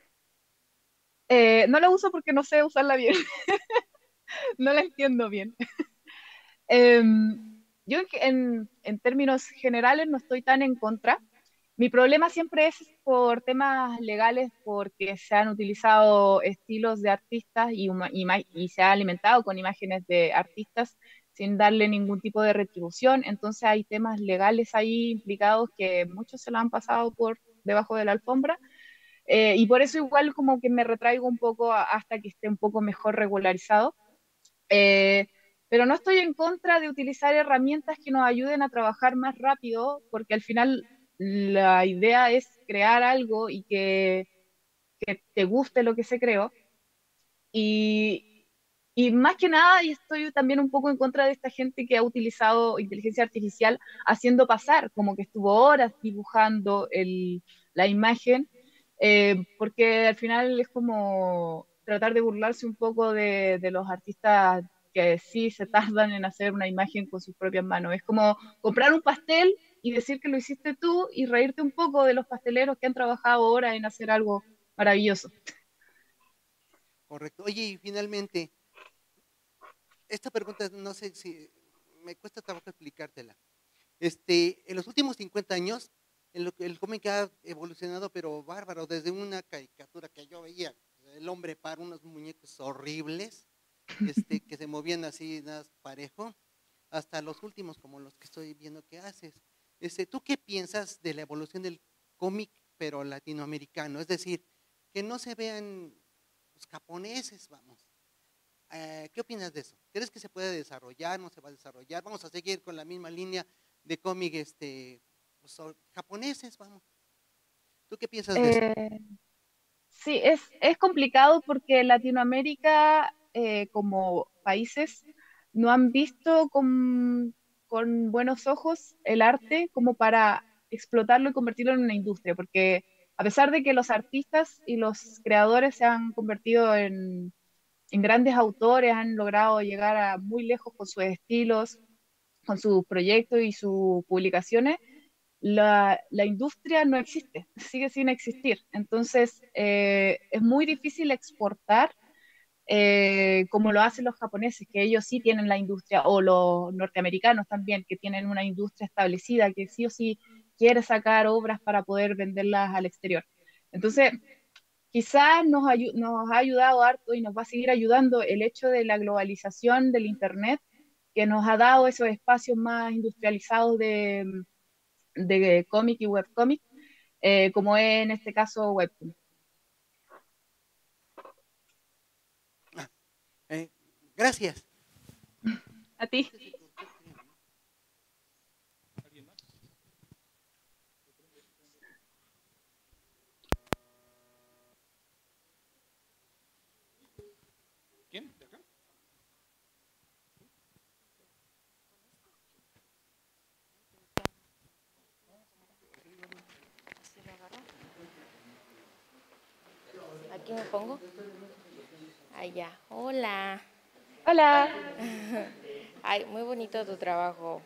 No la uso porque no sé usarla bien, no la entiendo bien. Em, yo en términos generales no estoy tan en contra. Mi problema siempre es por temas legales, porque se han utilizado estilos de artistas y se ha alimentado con imágenes de artistas sin darle ningún tipo de retribución. Entonces hay temas legales ahí implicados que muchos se lo han pasado por debajo de la alfombra. Y por eso igual como que me retraigo un poco hasta que esté un poco mejor regularizado. Eh, pero no estoy en contra de utilizar herramientas que nos ayuden a trabajar más rápido, porque al final la idea es crear algo y que te guste lo que se creó. Y, y más que nada, y estoy también un poco en contra de esta gente que ha utilizado inteligencia artificial haciendo pasar, como que estuvo horas dibujando la imagen, porque al final es como tratar de burlarse un poco de los artistas que sí se tardan en hacer una imagen con sus propias manos. Es como comprar un pastel y decir que lo hiciste tú y reírte un poco de los pasteleros que han trabajado horas en hacer algo maravilloso. Correcto. Oye, y finalmente, esta pregunta no sé si me cuesta trabajo explicártela. En los últimos 50 años, el cómic ha evolucionado, pero bárbaro, desde una caricatura que yo veía, el hombre para unos muñecos horribles, que se movían así, nada más parejo, hasta los últimos, como los que estoy viendo que haces. ¿Tú qué piensas de la evolución del cómic, pero latinoamericano? Es decir, que no se vean los japoneses, vamos. ¿Qué opinas de eso? ¿Crees que se puede desarrollar? ¿No se va a desarrollar? ¿Vamos a seguir con la misma línea de cómic pues, japoneses? Vamos. ¿Tú qué piensas de eso? Eh, Sí, es complicado porque Latinoamérica, como países, no han visto con buenos ojos el arte como para explotarlo y convertirlo en una industria, porque a pesar de que los artistas y los creadores se han convertido en grandes autores, han logrado llegar a muy lejos con sus estilos, con sus proyectos y sus publicaciones, la industria no existe, sigue sin existir. Entonces, es muy difícil exportar como lo hacen los japoneses, que ellos sí tienen la industria, o los norteamericanos también, que tienen una industria establecida, que sí o sí quiere sacar obras para poder venderlas al exterior. Entonces, quizás nos ha ayudado harto y nos va a seguir ayudando el hecho de la globalización del Internet, que nos ha dado esos espacios más industrializados de cómic y webcómic, como es en este caso Webtoon. Gracias. A ti. ¿Quién? ¿De acá? Aquí me pongo. Allá. Hola. Hola. Ay, muy bonito tu trabajo.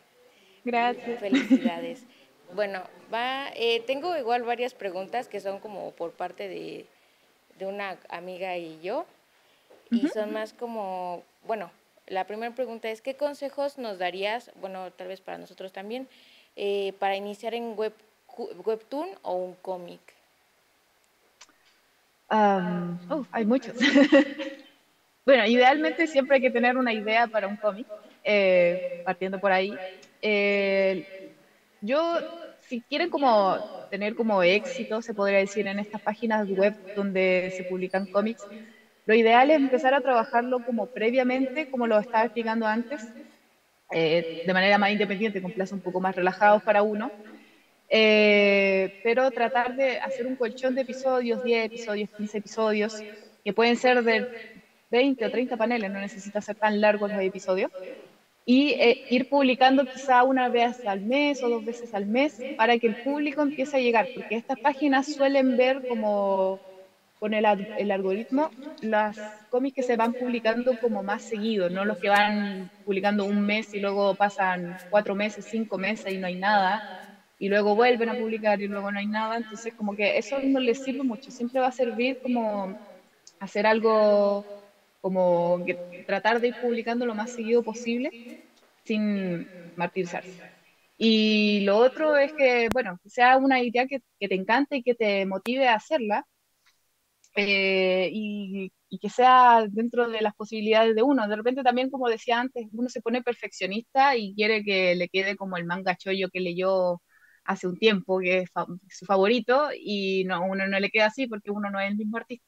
Gracias. Felicidades. Bueno, tengo igual varias preguntas que son como por parte de una amiga y yo. Y son más como, bueno, la primera pregunta es, ¿qué consejos nos darías, bueno, tal vez para nosotros también, para iniciar en Webtoon o un cómic? Hay muchos. Bueno, idealmente siempre hay que tener una idea para un cómic, partiendo por ahí. Eh, yo, si quieren como tener como éxito, se podría decir, en estas páginas web donde se publican cómics, lo ideal es empezar a trabajarlo como previamente, como lo estaba explicando antes, de manera más independiente, con plazos un poco más relajados para uno, pero tratar de hacer un colchón de episodios, 10 episodios, 15 episodios, que pueden ser de 20 o 30 paneles, no necesita ser tan largos los episodios, y ir publicando quizá una vez al mes o dos veces al mes para que el público empiece a llegar, porque estas páginas suelen ver como con el algoritmo las cómics que se van publicando como más seguido, no los que van publicando un mes y luego pasan 4 meses, 5 meses y no hay nada, y luego vuelven a publicar y luego no hay nada, entonces como que eso no les sirve mucho, siempre va a servir como hacer algo como que tratar de ir publicando lo más seguido posible sin martirizarse. Y lo otro es que, bueno, que sea una idea que te encante y que te motive a hacerla, y que sea dentro de las posibilidades de uno. De repente también, como decía antes, uno se pone perfeccionista y quiere que le quede como el manga chollo que leyó hace un tiempo, que es su favorito, y no, uno no le queda así porque uno no es el mismo artista.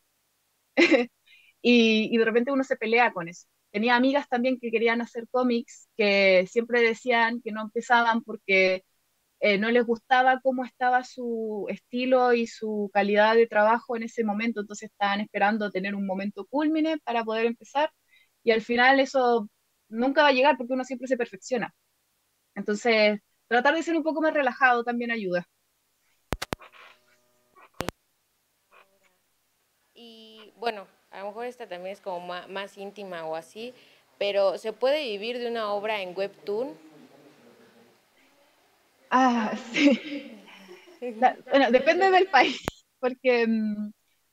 Y de repente uno se pelea con eso. Tenía amigas también que querían hacer cómics, que siempre decían que no empezaban porque no les gustaba cómo estaba su estilo y su calidad de trabajo en ese momento, entonces estaban esperando tener un momento culmine para poder empezar, y al final eso nunca va a llegar porque uno siempre se perfecciona. Entonces, tratar de ser un poco más relajado también ayuda. Y bueno, a lo mejor esta también es como más íntima o así, pero ¿se puede vivir de una obra en Webtoon? Ah, sí. Bueno, depende del país, porque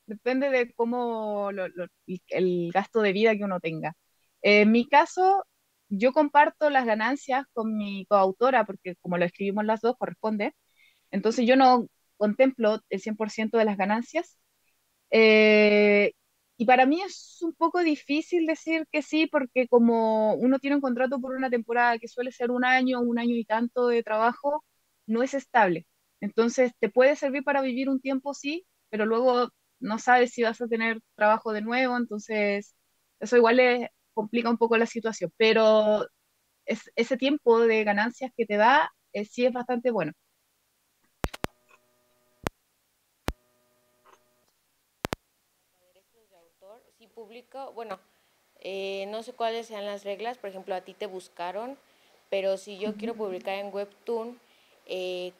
depende de cómo el gasto de vida que uno tenga. En mi caso, yo comparto las ganancias con mi coautora, porque como lo escribimos las dos, corresponde. Entonces yo no contemplo el 100% de las ganancias. Eh, y para mí es un poco difícil decir que sí, porque como uno tiene un contrato por una temporada que suele ser un año y tanto de trabajo, no es estable. Entonces te puede servir para vivir un tiempo, sí, pero luego no sabes si vas a tener trabajo de nuevo, entonces eso igual complica un poco la situación. Pero ese tiempo de ganancias que te da, sí es bastante bueno. Derechos de autor, sí publico, bueno, no sé cuáles sean las reglas, por ejemplo, a ti te buscaron, pero si yo quiero publicar en Webtoon,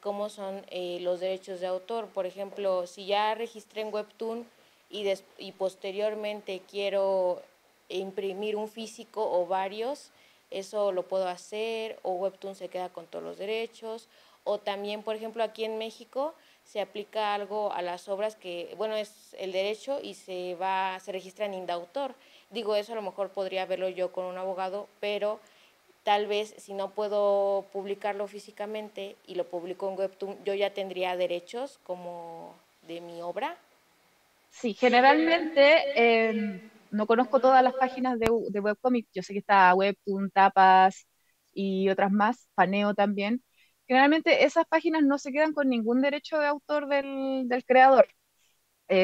¿cómo son los derechos de autor? Por ejemplo, si ya registré en Webtoon y posteriormente quiero imprimir un físico o varios, eso lo puedo hacer, o Webtoon se queda con todos los derechos, o también, por ejemplo, aquí en México se aplica algo a las obras que, bueno, es el derecho y se registra en Indautor. Digo, eso a lo mejor podría verlo yo con un abogado, pero tal vez si no puedo publicarlo físicamente y lo publico en Webtoon, yo ya tendría derechos como de mi obra. Sí, generalmente no conozco todas las páginas de webcomics. Yo sé que está Webtoon, Tapas y otras más, Faneo también. Generalmente esas páginas no se quedan con ningún derecho de autor del creador.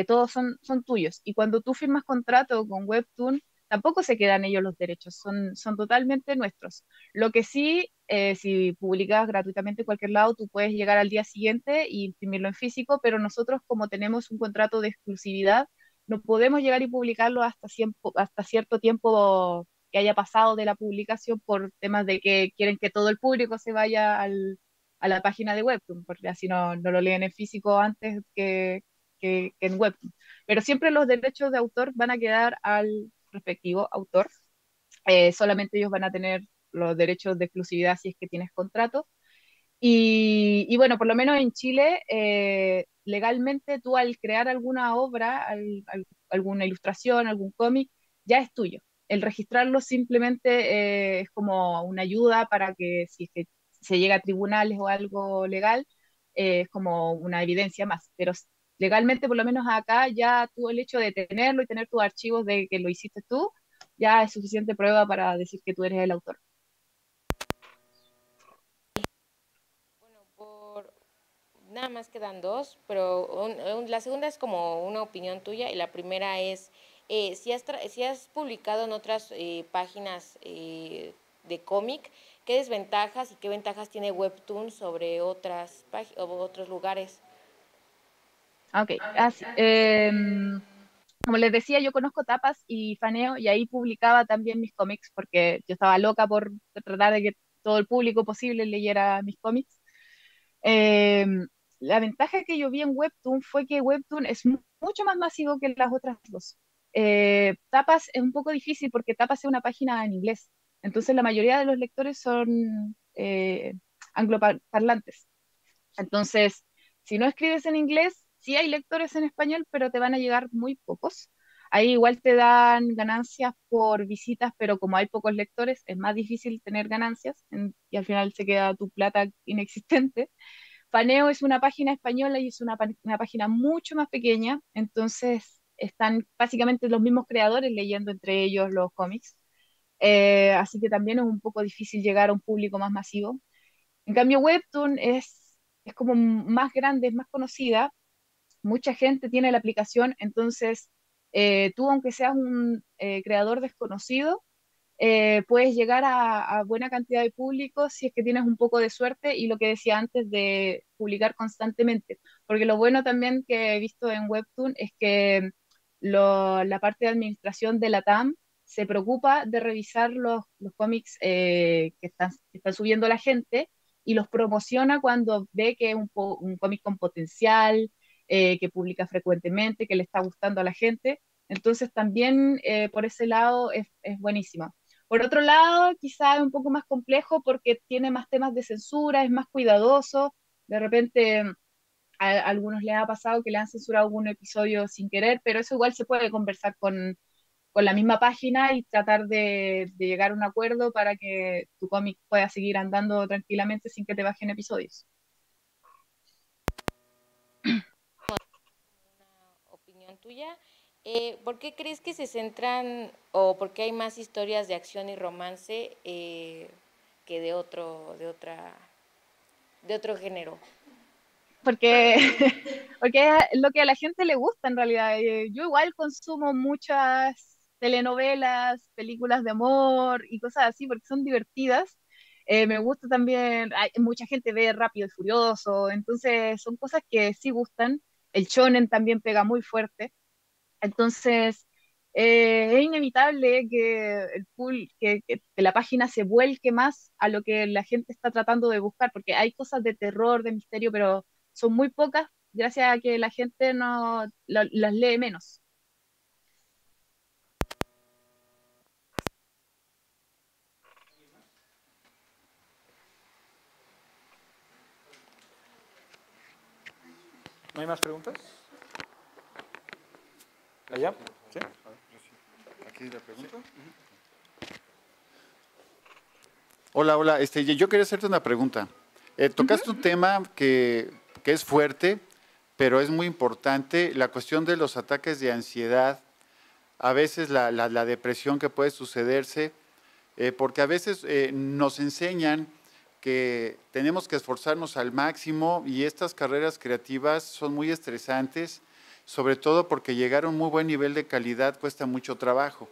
Todos son tuyos. Y cuando tú firmas contrato con Webtoon, tampoco se quedan ellos los derechos, son totalmente nuestros. Lo que sí, si publicas gratuitamente en cualquier lado, tú puedes llegar al día siguiente y imprimirlo en físico, pero nosotros, como tenemos un contrato de exclusividad, no podemos llegar y publicarlo hasta cierto tiempo que haya pasado de la publicación por temas de que quieren que todo el público se vaya a la página de Webtoon, porque así no lo leen en físico antes que en Webtoon. Pero siempre los derechos de autor van a quedar al respectivo autor. Solamente ellos van a tener los derechos de exclusividad si es que tienes contrato. Y bueno, por lo menos en Chile, legalmente tú al crear alguna obra, alguna ilustración, algún cómic, ya es tuyo. El registrarlo simplemente es como una ayuda para que si es que se llega a tribunales o algo legal, es como una evidencia más. Pero legalmente, por lo menos acá, ya tú el hecho de tenerlo y tener tus archivos de que lo hiciste tú, ya es suficiente prueba para decir que tú eres el autor. Bueno, nada más quedan dos, pero la segunda es como una opinión tuya y la primera es si has publicado en otras páginas de cómic, ¿qué desventajas y qué ventajas tiene Webtoon sobre otros lugares? Ok, así. Como les decía, yo conozco Tapas y Faneo y ahí publicaba también mis cómics porque yo estaba loca por tratar de que todo el público posible leyera mis cómics. Eh, la ventaja que yo vi en Webtoon fue que Webtoon es mucho más masivo que las otras dos. Tapas es un poco difícil porque Tapas es una página en inglés, entonces la mayoría de los lectores son angloparlantes. Entonces, si no escribes en inglés, sí hay lectores en español, pero te van a llegar muy pocos. Ahí igual te dan ganancias por visitas, pero como hay pocos lectores, es más difícil tener ganancias y al final se queda tu plata inexistente. Faneo es una página española y es una página mucho más pequeña, entonces están básicamente los mismos creadores leyendo entre ellos los cómics. Así que también es un poco difícil llegar a un público más masivo. En cambio, Webtoon es como más grande, es más conocida, mucha gente tiene la aplicación, entonces tú, aunque seas un creador desconocido, puedes llegar a buena cantidad de público si es que tienes un poco de suerte y lo que decía antes de publicar constantemente. Porque lo bueno también que he visto en Webtoon es que la parte de administración de la TAM se preocupa de revisar los cómics que están subiendo la gente y los promociona cuando ve que es un cómic con potencial, que publica frecuentemente, que le está gustando a la gente. Entonces también por ese lado es buenísima. Por otro lado, quizá es un poco más complejo porque tiene más temas de censura, es más cuidadoso. De repente a algunos les ha pasado que le han censurado algún episodio sin querer, pero eso igual se puede conversar con la misma página y tratar de llegar a un acuerdo para que tu cómic pueda seguir andando tranquilamente sin que te bajen episodios. Opinión tuya. ¿Por qué crees que se centran o por qué hay más historias de acción y romance que de otro género? Porque, porque es lo que a la gente le gusta en realidad. Yo igual consumo muchas telenovelas, películas de amor y cosas así porque son divertidas. Me gusta también, mucha gente ve Rápido y Furioso, entonces son cosas que sí gustan. El shonen también pega muy fuerte. Entonces, es inevitable que, que la página se vuelque más a lo que la gente está tratando de buscar, porque hay cosas de terror, de misterio, pero son muy pocas gracias a que la gente no las lee menos. ¿No hay más preguntas? ¿Allá? ¿Sí? Aquí la pregunta. Hola, hola. Yo quería hacerte una pregunta. Tocaste un tema que es fuerte, pero es muy importante, la cuestión de los ataques de ansiedad, a veces la depresión que puede sucederse, porque a veces nos enseñan que tenemos que esforzarnos al máximo y estas carreras creativas son muy estresantes, sobre todo porque llegar a un muy buen nivel de calidad cuesta mucho trabajo.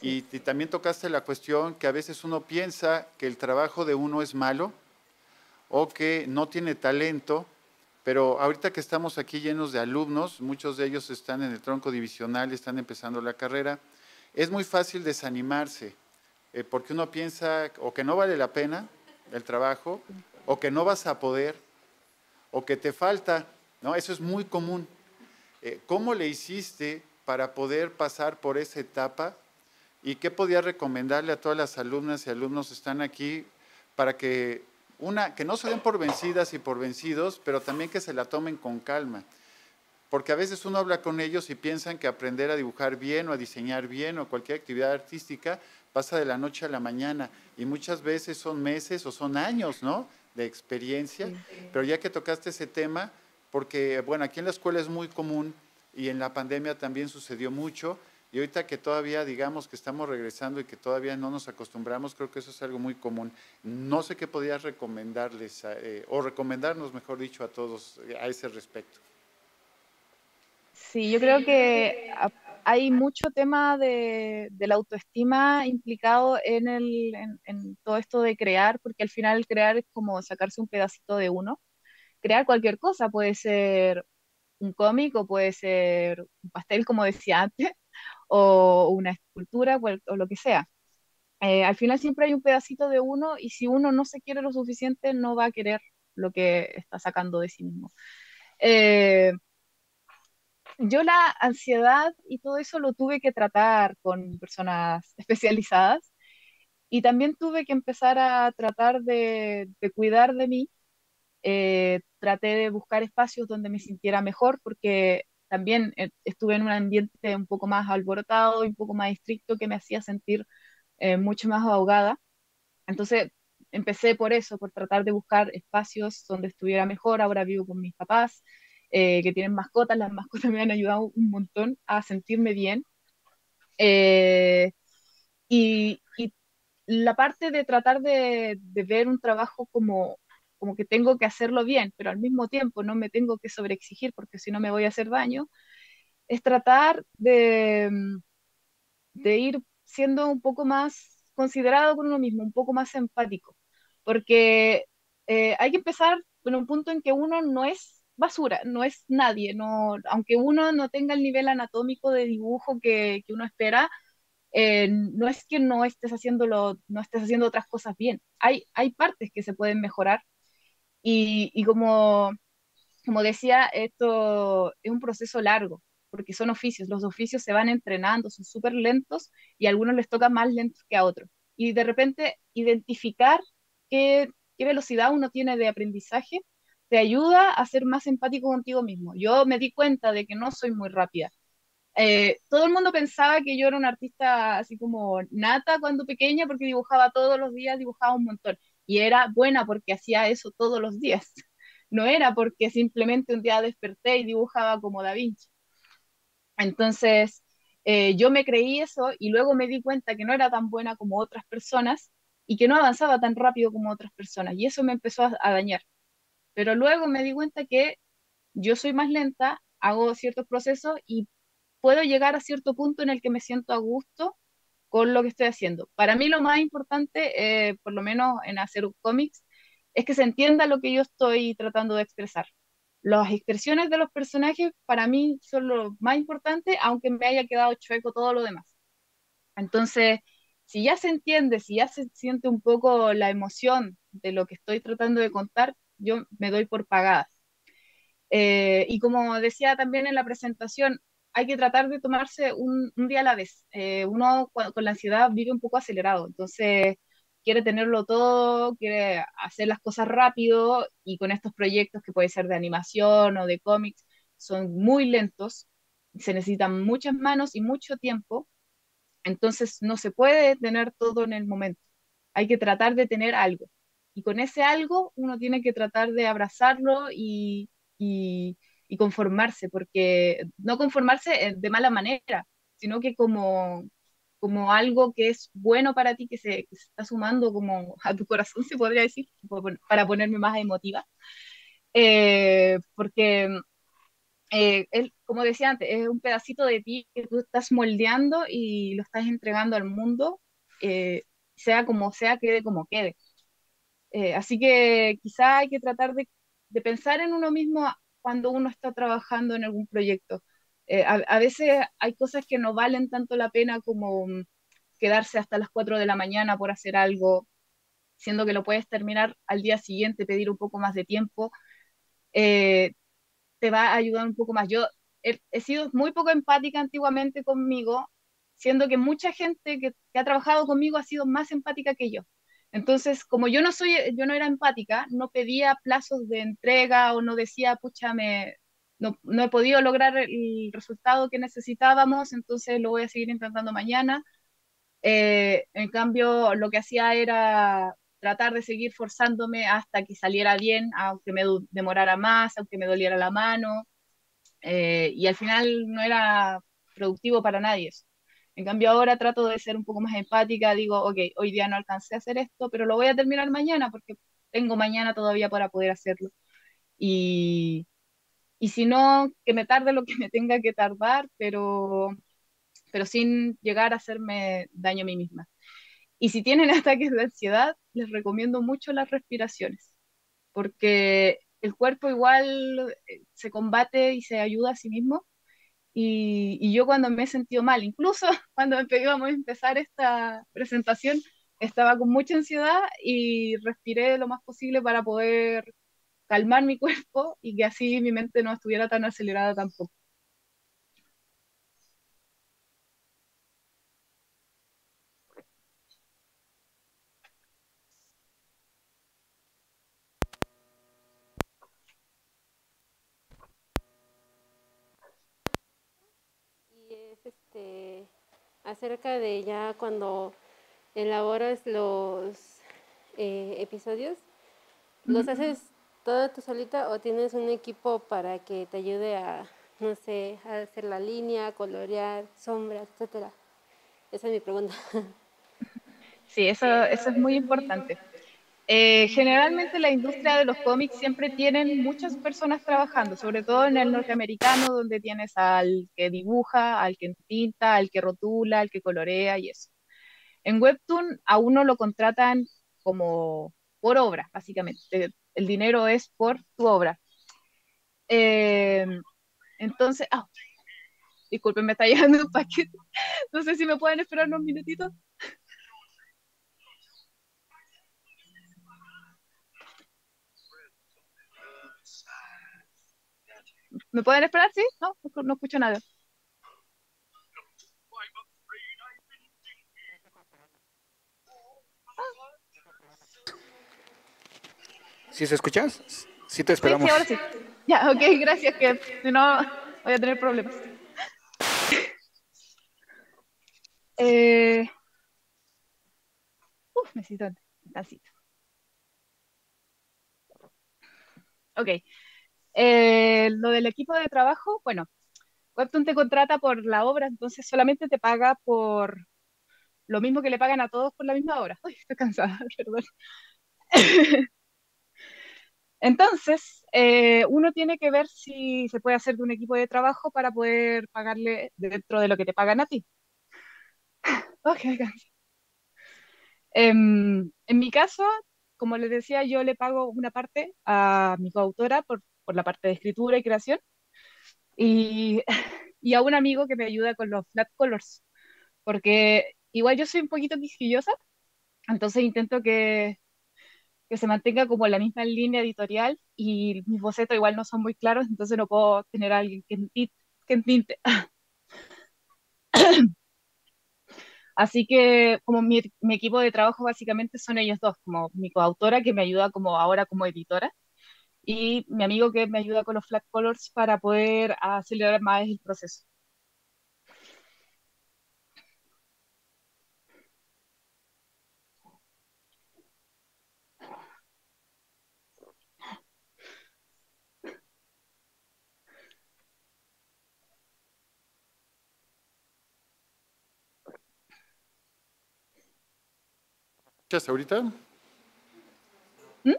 Sí. Y también tocaste la cuestión que a veces uno piensa que el trabajo de uno es malo o que no tiene talento, pero ahorita que estamos aquí llenos de alumnos, muchos de ellos están en el tronco divisional, están empezando la carrera, es muy fácil desanimarse, porque uno piensa o que no vale la pena el trabajo, o que no vas a poder, o que te falta, ¿no? Eso es muy común. ¿Cómo le hiciste para poder pasar por esa etapa? ¿Y qué podía recomendarle a todas las alumnas y alumnos que están aquí para que, que no se den por vencidas y por vencidos, pero también que se la tomen con calma? Porque a veces uno habla con ellos y piensan que aprender a dibujar bien o a diseñar bien o cualquier actividad artística pasa de la noche a la mañana y muchas veces son meses o son años, ¿no?, de experiencia, Sí. pero ya que tocaste ese tema, porque bueno, aquí en la escuela es muy común y en la pandemia también sucedió mucho y ahorita que todavía digamos que estamos regresando y que todavía no nos acostumbramos, creo que eso es algo muy común. No sé qué podrías recomendarles o recomendarnos, mejor dicho, a todos a ese respecto. Sí, yo creo que hay mucho tema de la autoestima implicado en todo esto de crear, porque al final crear es como sacarse un pedacito de uno. Crear cualquier cosa, puede ser un cómic o puede ser un pastel, como decía antes, o una escultura o lo que sea. Al final siempre hay un pedacito de uno y si uno no se quiere lo suficiente, no va a querer lo que está sacando de sí mismo. Eh, yo la ansiedad y todo eso lo tuve que tratar con personas especializadas y también tuve que empezar a tratar de cuidar de mí. Traté de buscar espacios donde me sintiera mejor porque también estuve en un ambiente un poco más alborotado y un poco más estricto que me hacía sentir mucho más ahogada. Entonces empecé por eso, por tratar de buscar espacios donde estuviera mejor. Ahora vivo con mis papás, que tienen mascotas. Las mascotas me han ayudado un montón a sentirme bien. Eh, y la parte de tratar de ver un trabajo como que tengo que hacerlo bien, pero al mismo tiempo no me tengo que sobreexigir porque si no me voy a hacer daño, es tratar de ir siendo un poco más considerado con uno mismo, un poco más empático, porque hay que empezar en un punto en que uno no es basura, no es nadie, no, aunque uno no tenga el nivel anatómico de dibujo que uno espera, no es que no estés haciendo otras cosas bien, hay partes que se pueden mejorar y como decía, esto es un proceso largo, porque son oficios. Los oficios se van entrenando, son súper lentos y a algunos les toca más lentos que a otros. Y de repente identificar qué velocidad uno tiene de aprendizaje te ayuda a ser más empático contigo mismo. Yo me di cuenta de que no soy muy rápida. Todo el mundo pensaba que yo era una artista así como nata cuando pequeña porque dibujaba todos los días, dibujaba un montón. Y era buena porque hacía eso todos los días. No era porque simplemente un día desperté y dibujaba como Da Vinci. Entonces, yo me creí eso y luego me di cuenta que no era tan buena como otras personas y que no avanzaba tan rápido como otras personas. Y eso me empezó a dañar. Pero luego me di cuenta que yo soy más lenta, hago ciertos procesos y puedo llegar a cierto punto en el que me siento a gusto con lo que estoy haciendo. Para mí lo más importante, por lo menos en hacer cómics, es que se entienda lo que yo estoy tratando de expresar. Las expresiones de los personajes para mí son lo más importante, aunque me haya quedado chueco todo lo demás. Entonces, si ya se entiende, si ya se siente un poco la emoción de lo que estoy tratando de contar, yo me doy por pagada. Y como decía también en la presentación, hay que tratar de tomarse un día a la vez. Uno con la ansiedad vive un poco acelerado, entonces quiere tenerlo todo, quiere hacer las cosas rápido y con estos proyectos que puede ser de animación o de cómics, son muy lentos, se necesitan muchas manos y mucho tiempo, entonces no se puede tener todo en el momento. hay que tratar de tener algo. Y con ese algo uno tiene que tratar de abrazarlo y, y conformarse, porque no conformarse de mala manera, sino que como algo que es bueno para ti, que se está sumando como a tu corazón, se podría decir, para ponerme más emotiva. Porque él, como decía antes, es un pedacito de ti que tú estás moldeando y lo estás entregando al mundo, eh, sea como sea, quede como quede. Así que quizá hay que tratar de pensar en uno mismo cuando uno está trabajando en algún proyecto. A veces hay cosas que no valen tanto la pena como quedarse hasta las 4 de la mañana por hacer algo, siendo que lo puedes terminar al día siguiente, pedir un poco más de tiempo. Eh, Te va a ayudar un poco más. Yo he sido muy poco empática antiguamente conmigo, siendo que mucha gente que ha trabajado conmigo ha sido más empática que yo. Entonces, como yo no era empática, no pedía plazos de entrega o no decía, pucha, no he podido lograr el resultado que necesitábamos, entonces lo voy a seguir intentando mañana. En cambio, lo que hacía era tratar de seguir forzándome hasta que saliera bien, aunque me demorara más, aunque me doliera la mano, y al final no era productivo para nadie eso. En cambio, ahora trato de ser un poco más empática, digo, ok, hoy día no alcancé a hacer esto, pero lo voy a terminar mañana porque tengo mañana todavía para poder hacerlo. Y, y si no, que me tarde lo que me tenga que tardar, pero sin llegar a hacerme daño a mí misma. Y si tienen ataques de ansiedad, les recomiendo mucho las respiraciones, porque el cuerpo igual se combate y se ayuda a sí mismo. Y yo cuando me he sentido mal, incluso cuando íbamos a empezar esta presentación, estaba con mucha ansiedad y respiré lo más posible para poder calmar mi cuerpo y que así mi mente no estuviera tan acelerada tampoco. Y es acerca de ya cuando elaboras los episodios, ¿los haces todo tú solita o tienes un equipo para que te ayude a, no sé, a hacer la línea, colorear, sombras, etcétera? Esa es mi pregunta. Sí, eso es muy importante. Generalmente la industria de los cómics siempre tienen muchas personas trabajando, sobre todo en el norteamericano, donde tienes al que dibuja, al que pinta, al que rotula, al que colorea y eso. En Webtoon a uno lo contratan como por obra, básicamente. El dinero es por tu obra. Eh, entonces, disculpen, me está llegando un paquete. No sé si me pueden esperar unos minutitos. ¿Me pueden esperar? ¿Sí? No, no escucho nada. ¿Sí se escuchas? Sí te Sí, sí, esperamos. ahora sí. Ya, ok, gracias, que si no voy a tener problemas. Eh, necesito un tacito. Ok. Lo del equipo de trabajo, bueno, Webtoon te contrata por la obra, entonces solamente te paga por lo mismo que le pagan a todos por la misma obra. Uy, estoy cansada, perdón. Entonces, uno tiene que ver si se puede hacer de un equipo de trabajo para poder pagarle dentro de lo que te pagan a ti. Ok, en mi caso, como les decía, yo le pago una parte a mi coautora por la parte de escritura y creación y, y a un amigo que me ayuda con los flat colors, porque igual yo soy un poquito quisquillosa, entonces intento que se mantenga como la misma línea editorial y mis bocetos igual no son muy claros, entonces no puedo tener a alguien que tinte. Así que como mi equipo de trabajo básicamente son ellos dos, como mi coautora que me ayuda como ahora como editora y mi amigo que me ayuda con los flat colors para poder acelerar más el proceso. ¿Escuchas ahorita? ¿Mm?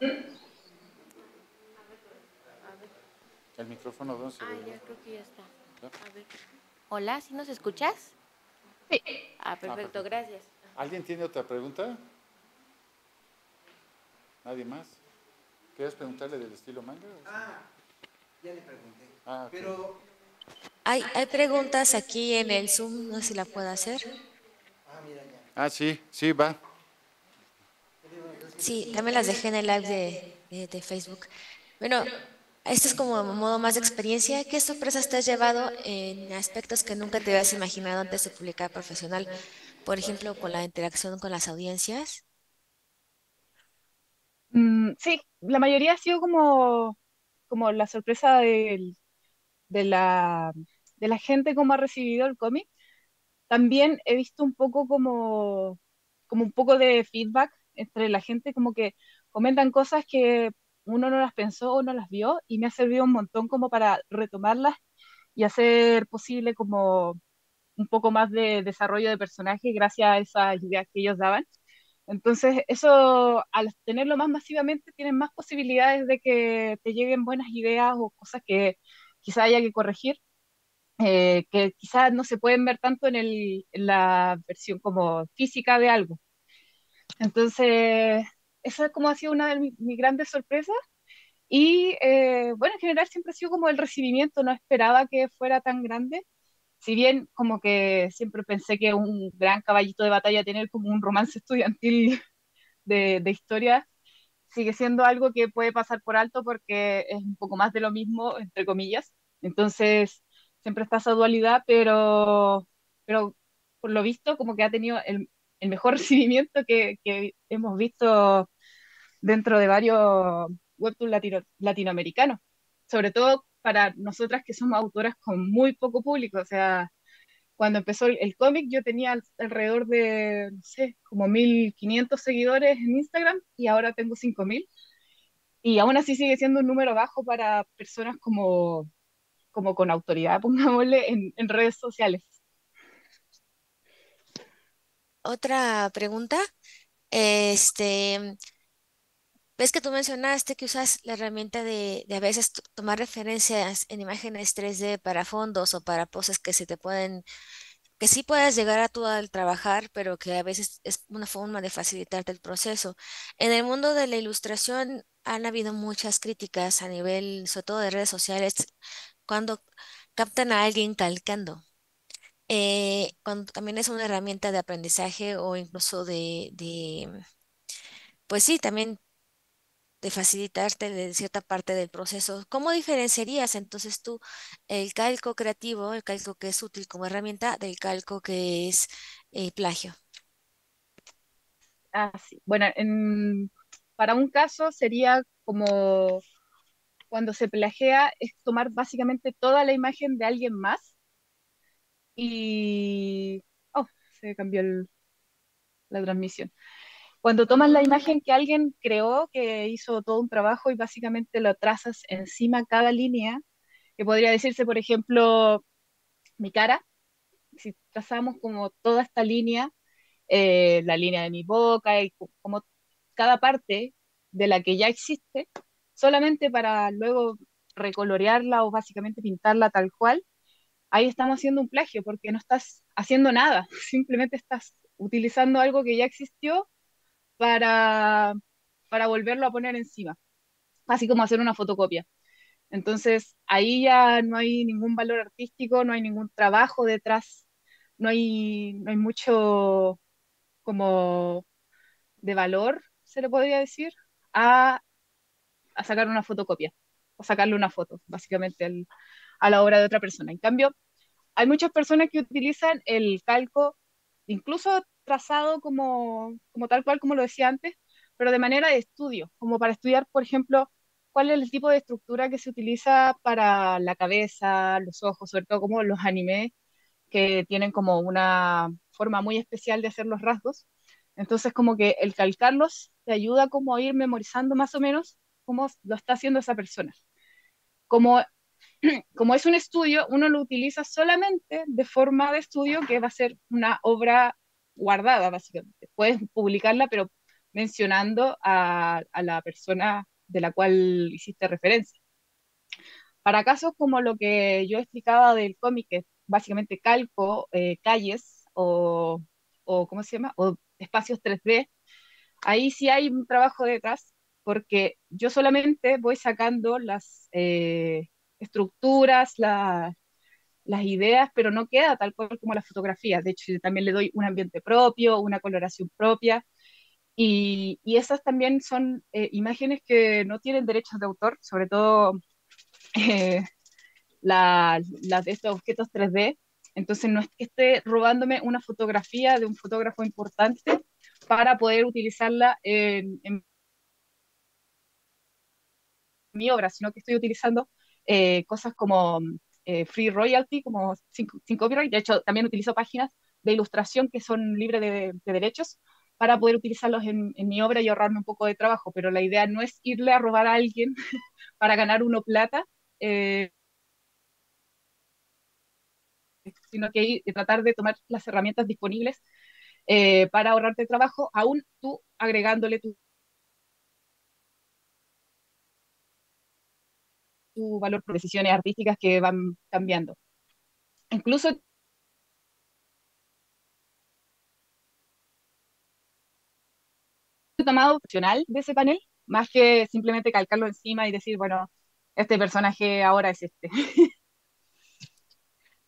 El micrófono, ¿dónde se ve? Ya creo que ya está. A ver. Hola, ¿sí nos escuchas? Sí. Perfecto, gracias. ¿Alguien tiene otra pregunta? ¿Nadie más? ¿Quieres preguntarle del estilo manga? Ya le pregunté. Ok. Pero, Hay preguntas aquí en el Zoom, no sé si la puedo hacer. mira ya. Sí, sí, va. Sí, también las dejé en el live de Facebook. Bueno, esto es como modo más de experiencia. ¿Qué sorpresas te has llevado en aspectos que nunca te habías imaginado antes de publicar profesional? Por ejemplo, con la interacción con las audiencias. Sí, la mayoría ha sido como la sorpresa de la, de la gente cómo ha recibido el cómic. También he visto un poco como un poco de feedback entre la gente, como que comentan cosas que uno no las pensó o no las vio y me ha servido un montón como para retomarlas y hacer posible como un poco más de desarrollo de personaje gracias a esas ideas que ellos daban. Entonces, eso, al tenerlo más masivamente, tienes más posibilidades de que te lleguen buenas ideas o cosas que quizá haya que corregir, que quizás no se pueden ver tanto en la versión como física de algo. Entonces, esa como ha sido una de mis grandes sorpresas. Y bueno, en general siempre ha sido como el recibimiento, no esperaba que fuera tan grande. Si bien como que siempre pensé que un gran caballito de batalla tener como un romance estudiantil de historia, sigue siendo algo que puede pasar por alto porque es un poco más de lo mismo, entre comillas. Entonces, siempre está esa dualidad, pero por lo visto como que ha tenido el mejor recibimiento que hemos visto dentro de varios webtoons latinoamericanos, sobre todo para nosotras que somos autoras con muy poco público. O sea, cuando empezó el cómic yo tenía alrededor de, no sé, como 1.500 seguidores en Instagram y ahora tengo 5.000. Y aún así sigue siendo un número bajo para personas como con autoridad, pongámosle, en redes sociales. Otra pregunta. Este, ves que tú mencionaste que usas la herramienta de a veces tomar referencias en imágenes 3D para fondos o para poses que se te pueden, que sí puedas llegar a tú al trabajar, pero que a veces es una forma de facilitarte el proceso. En el mundo de la ilustración han habido muchas críticas a nivel, sobre todo de redes sociales, cuando captan a alguien calcando. Cuando también es una herramienta de aprendizaje o incluso pues sí, también de facilitarte de cierta parte del proceso. ¿Cómo diferenciarías entonces tú el calco creativo, el calco que es útil como herramienta, del calco que es plagio? Ah, sí. Bueno, para un caso sería como cuando se plagia, es tomar básicamente toda la imagen de alguien más y... Oh, se cambió la transmisión. Cuando tomas la imagen que alguien creó, que hizo todo un trabajo y básicamente lo trazas encima cada línea, que podría decirse, por ejemplo, mi cara, si trazamos como toda esta línea, la línea de mi boca y como cada parte de la que ya existe, solamente para luego recolorearla o básicamente pintarla tal cual, ahí estamos haciendo un plagio porque no estás haciendo nada, simplemente estás utilizando algo que ya existió para, para volverlo a poner encima, así como hacer una fotocopia. Entonces, ahí ya no hay ningún valor artístico, no hay ningún trabajo detrás, no hay mucho como de valor, se le podría decir, a, a sacar una fotocopia o sacarle una foto, básicamente, a la obra de otra persona. En cambio, hay muchas personas que utilizan el calco, incluso trazado como tal cual, como lo decía antes, pero de manera de estudio, como para estudiar, por ejemplo, cuál es el tipo de estructura que se utiliza para la cabeza, los ojos, sobre todo como los animes, que tienen como una forma muy especial de hacer los rasgos. Entonces, como que el calcarlos te ayuda como a ir memorizando más o menos cómo lo está haciendo esa persona. Como como es un estudio, uno lo utiliza solamente de forma de estudio, que va a ser una obra guardada, básicamente. Puedes publicarla, pero mencionando a la persona de la cual hiciste referencia. Para casos como lo que yo explicaba del cómic, que básicamente calco calles o, ¿cómo se llama? O espacios 3D, ahí sí hay un trabajo detrás, porque yo solamente voy sacando las estructuras, las ideas, pero no queda tal cual como las fotografías. De hecho, yo también le doy un ambiente propio, una coloración propia, y esas también son imágenes que no tienen derechos de autor, sobre todo eh, las de estos objetos 3D. Entonces no es que esté robándome una fotografía de un fotógrafo importante para poder utilizarla en mi obra, sino que estoy utilizando cosas como free royalty, como sin copyright. De hecho, también utilizo páginas de ilustración que son libres de derechos para poder utilizarlos en mi obra y ahorrarme un poco de trabajo, pero la idea no es irle a robar a alguien para ganar uno plata, eh, sino que tratar de tomar las herramientas disponibles para ahorrarte trabajo, aún tú agregándole tu valor por decisiones artísticas que van cambiando. Incluso he tomado opcional de ese panel, más que simplemente calcarlo encima y decir, bueno, este personaje ahora es este.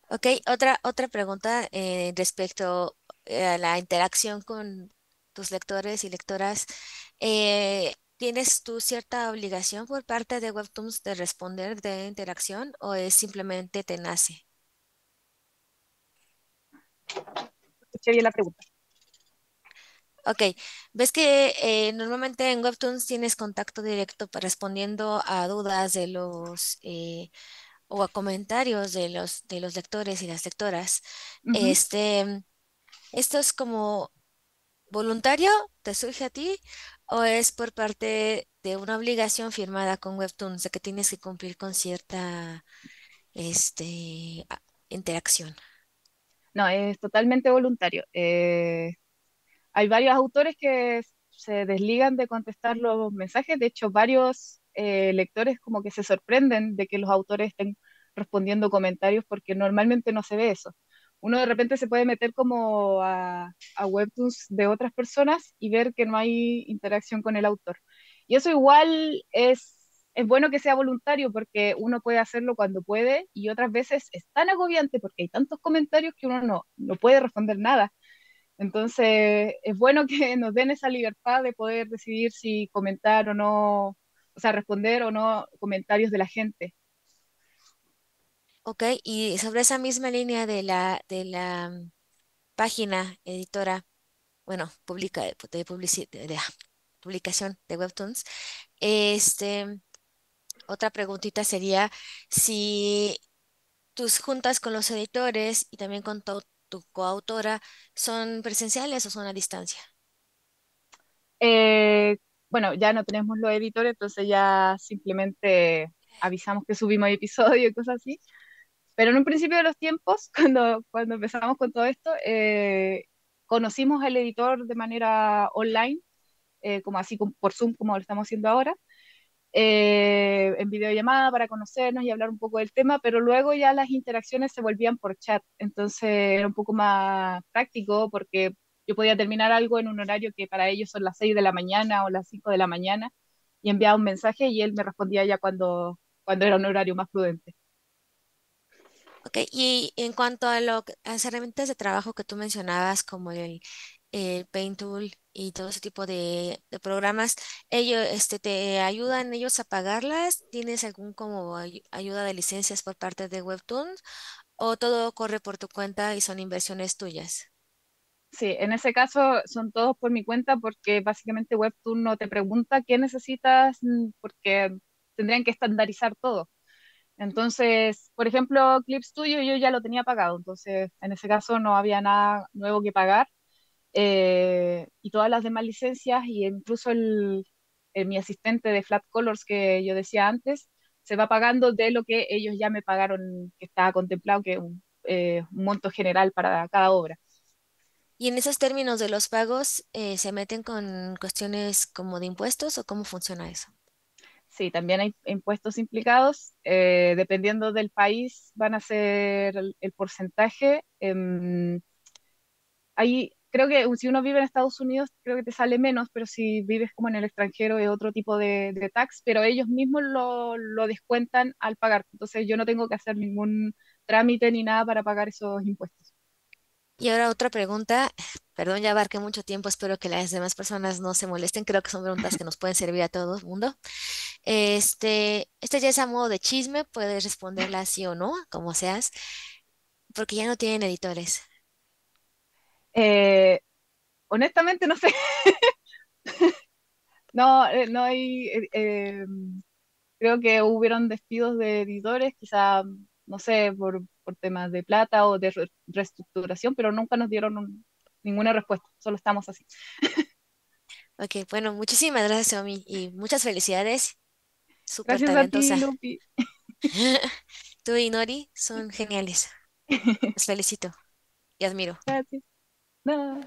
Ok, otra pregunta respecto a la interacción con tus lectores y lectoras. ¿Tienes tú cierta obligación por parte de Webtoons de responder de interacción o es simplemente te nace? Escuché bien la pregunta. Ok, ves que normalmente en Webtoons tienes contacto directo respondiendo a dudas de los o a comentarios de los lectores y las lectoras. Uh -huh. Este, ¿Esto es como voluntario? ¿Te surge a ti? ¿O es por parte de una obligación firmada con Webtoons de que tienes que cumplir con cierta interacción? No, es totalmente voluntario. Hay varios autores que se desligan de contestar los mensajes. De hecho, varios lectores como que se sorprenden de que los autores estén respondiendo comentarios porque normalmente no se ve eso. Uno de repente se puede meter como a webtoons de otras personas y ver que no hay interacción con el autor. Y eso igual es bueno que sea voluntario porque uno puede hacerlo cuando puede y otras veces es tan agobiante porque hay tantos comentarios que uno no puede responder nada. Entonces, es bueno que nos den esa libertad de poder decidir si comentar o no, o sea, responder o no comentarios de la gente. Ok, y sobre esa misma línea de la página editora, bueno, publicación de Webtoons, este, otra preguntita sería si tus juntas con los editores y también con tu coautora son presenciales o son a distancia. Eh, bueno, ya no tenemos los editores, entonces ya simplemente avisamos que subimos episodio y cosas así. Pero en un principio de los tiempos, cuando empezamos con todo esto, conocimos al editor de manera online, como así por Zoom, como lo estamos haciendo ahora, en videollamada para conocernos y hablar un poco del tema, pero luego ya las interacciones se volvían por chat, entonces era un poco más práctico porque yo podía terminar algo en un horario que para ellos son las 6 de la mañana o las 5 de la mañana y enviaba un mensaje y él me respondía ya cuando era un horario más prudente. Ok, y en cuanto a a las herramientas de trabajo que tú mencionabas, como el Paint Tool y todo ese tipo de programas, ellos te ayudan ellos a pagarlas. ¿Tienes algún como ayuda de licencias por parte de Webtoons? ¿O todo corre por tu cuenta y son inversiones tuyas? Sí, en ese caso son todos por mi cuenta porque básicamente Webtoon no te pregunta qué necesitas porque tendrían que estandarizar todo. Entonces, por ejemplo, Clip Studio yo ya lo tenía pagado, entonces en ese caso no había nada nuevo que pagar. Y todas las demás licencias, y incluso mi asistente de Flat Colors que yo decía antes, se va pagando de lo que ellos ya me pagaron, que estaba contemplado, que es un monto general para cada obra. Y en esos términos de los pagos, ¿se meten con cuestiones como de impuestos o cómo funciona eso? Sí, también hay impuestos implicados. Dependiendo del país, van a ser el porcentaje. Creo que si uno vive en Estados Unidos, creo que te sale menos, pero si vives como en el extranjero es otro tipo de tax, pero ellos mismos lo descuentan al pagar. Entonces yo no tengo que hacer ningún trámite ni nada para pagar esos impuestos. Y ahora otra pregunta, perdón, ya abarqué mucho tiempo, espero que las demás personas no se molesten, creo que son preguntas que nos pueden servir a todo el mundo. Este ya es a modo de chisme, puedes responderla sí o no, como seas, porque ya no tienen editores. Eh, Honestamente, no sé. No, no hay. Creo que hubieron despidos de editores, quizá, no sé, por temas de plata o de reestructuración, pero nunca nos dieron ninguna respuesta. Solo estamos así. Ok, bueno, muchísimas gracias, Omi, y muchas felicidades, súper Gracias a ti, talentosa. Lupi. Tú y Nori son geniales, los felicito y admiro. Gracias. No.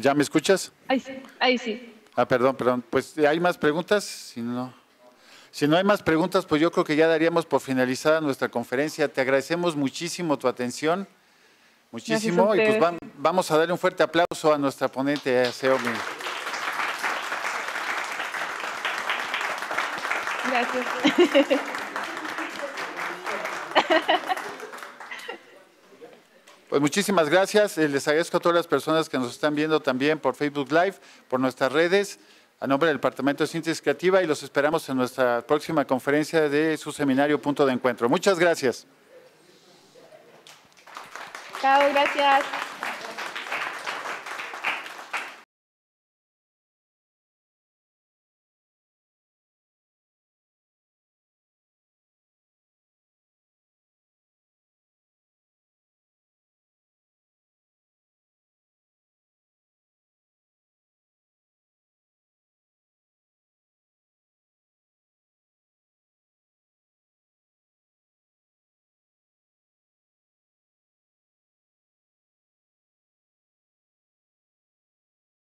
¿Ya me escuchas? Ahí sí, ahí sí. Perdón. Pues hay más preguntas. Si no hay más preguntas, pues yo creo que ya daríamos por finalizada nuestra conferencia. Te agradecemos muchísimo tu atención, Gracias a muchísimo, y pues ustedes. vamos a darle un fuerte aplauso a nuestra ponente, a Seomi. Gracias. Pues muchísimas gracias. Les agradezco a todas las personas que nos están viendo también por Facebook Live, por nuestras redes, a nombre del Departamento de Síntesis Creativa, y los esperamos en nuestra próxima conferencia de su seminario Punto de Encuentro. Muchas gracias. Chao, gracias.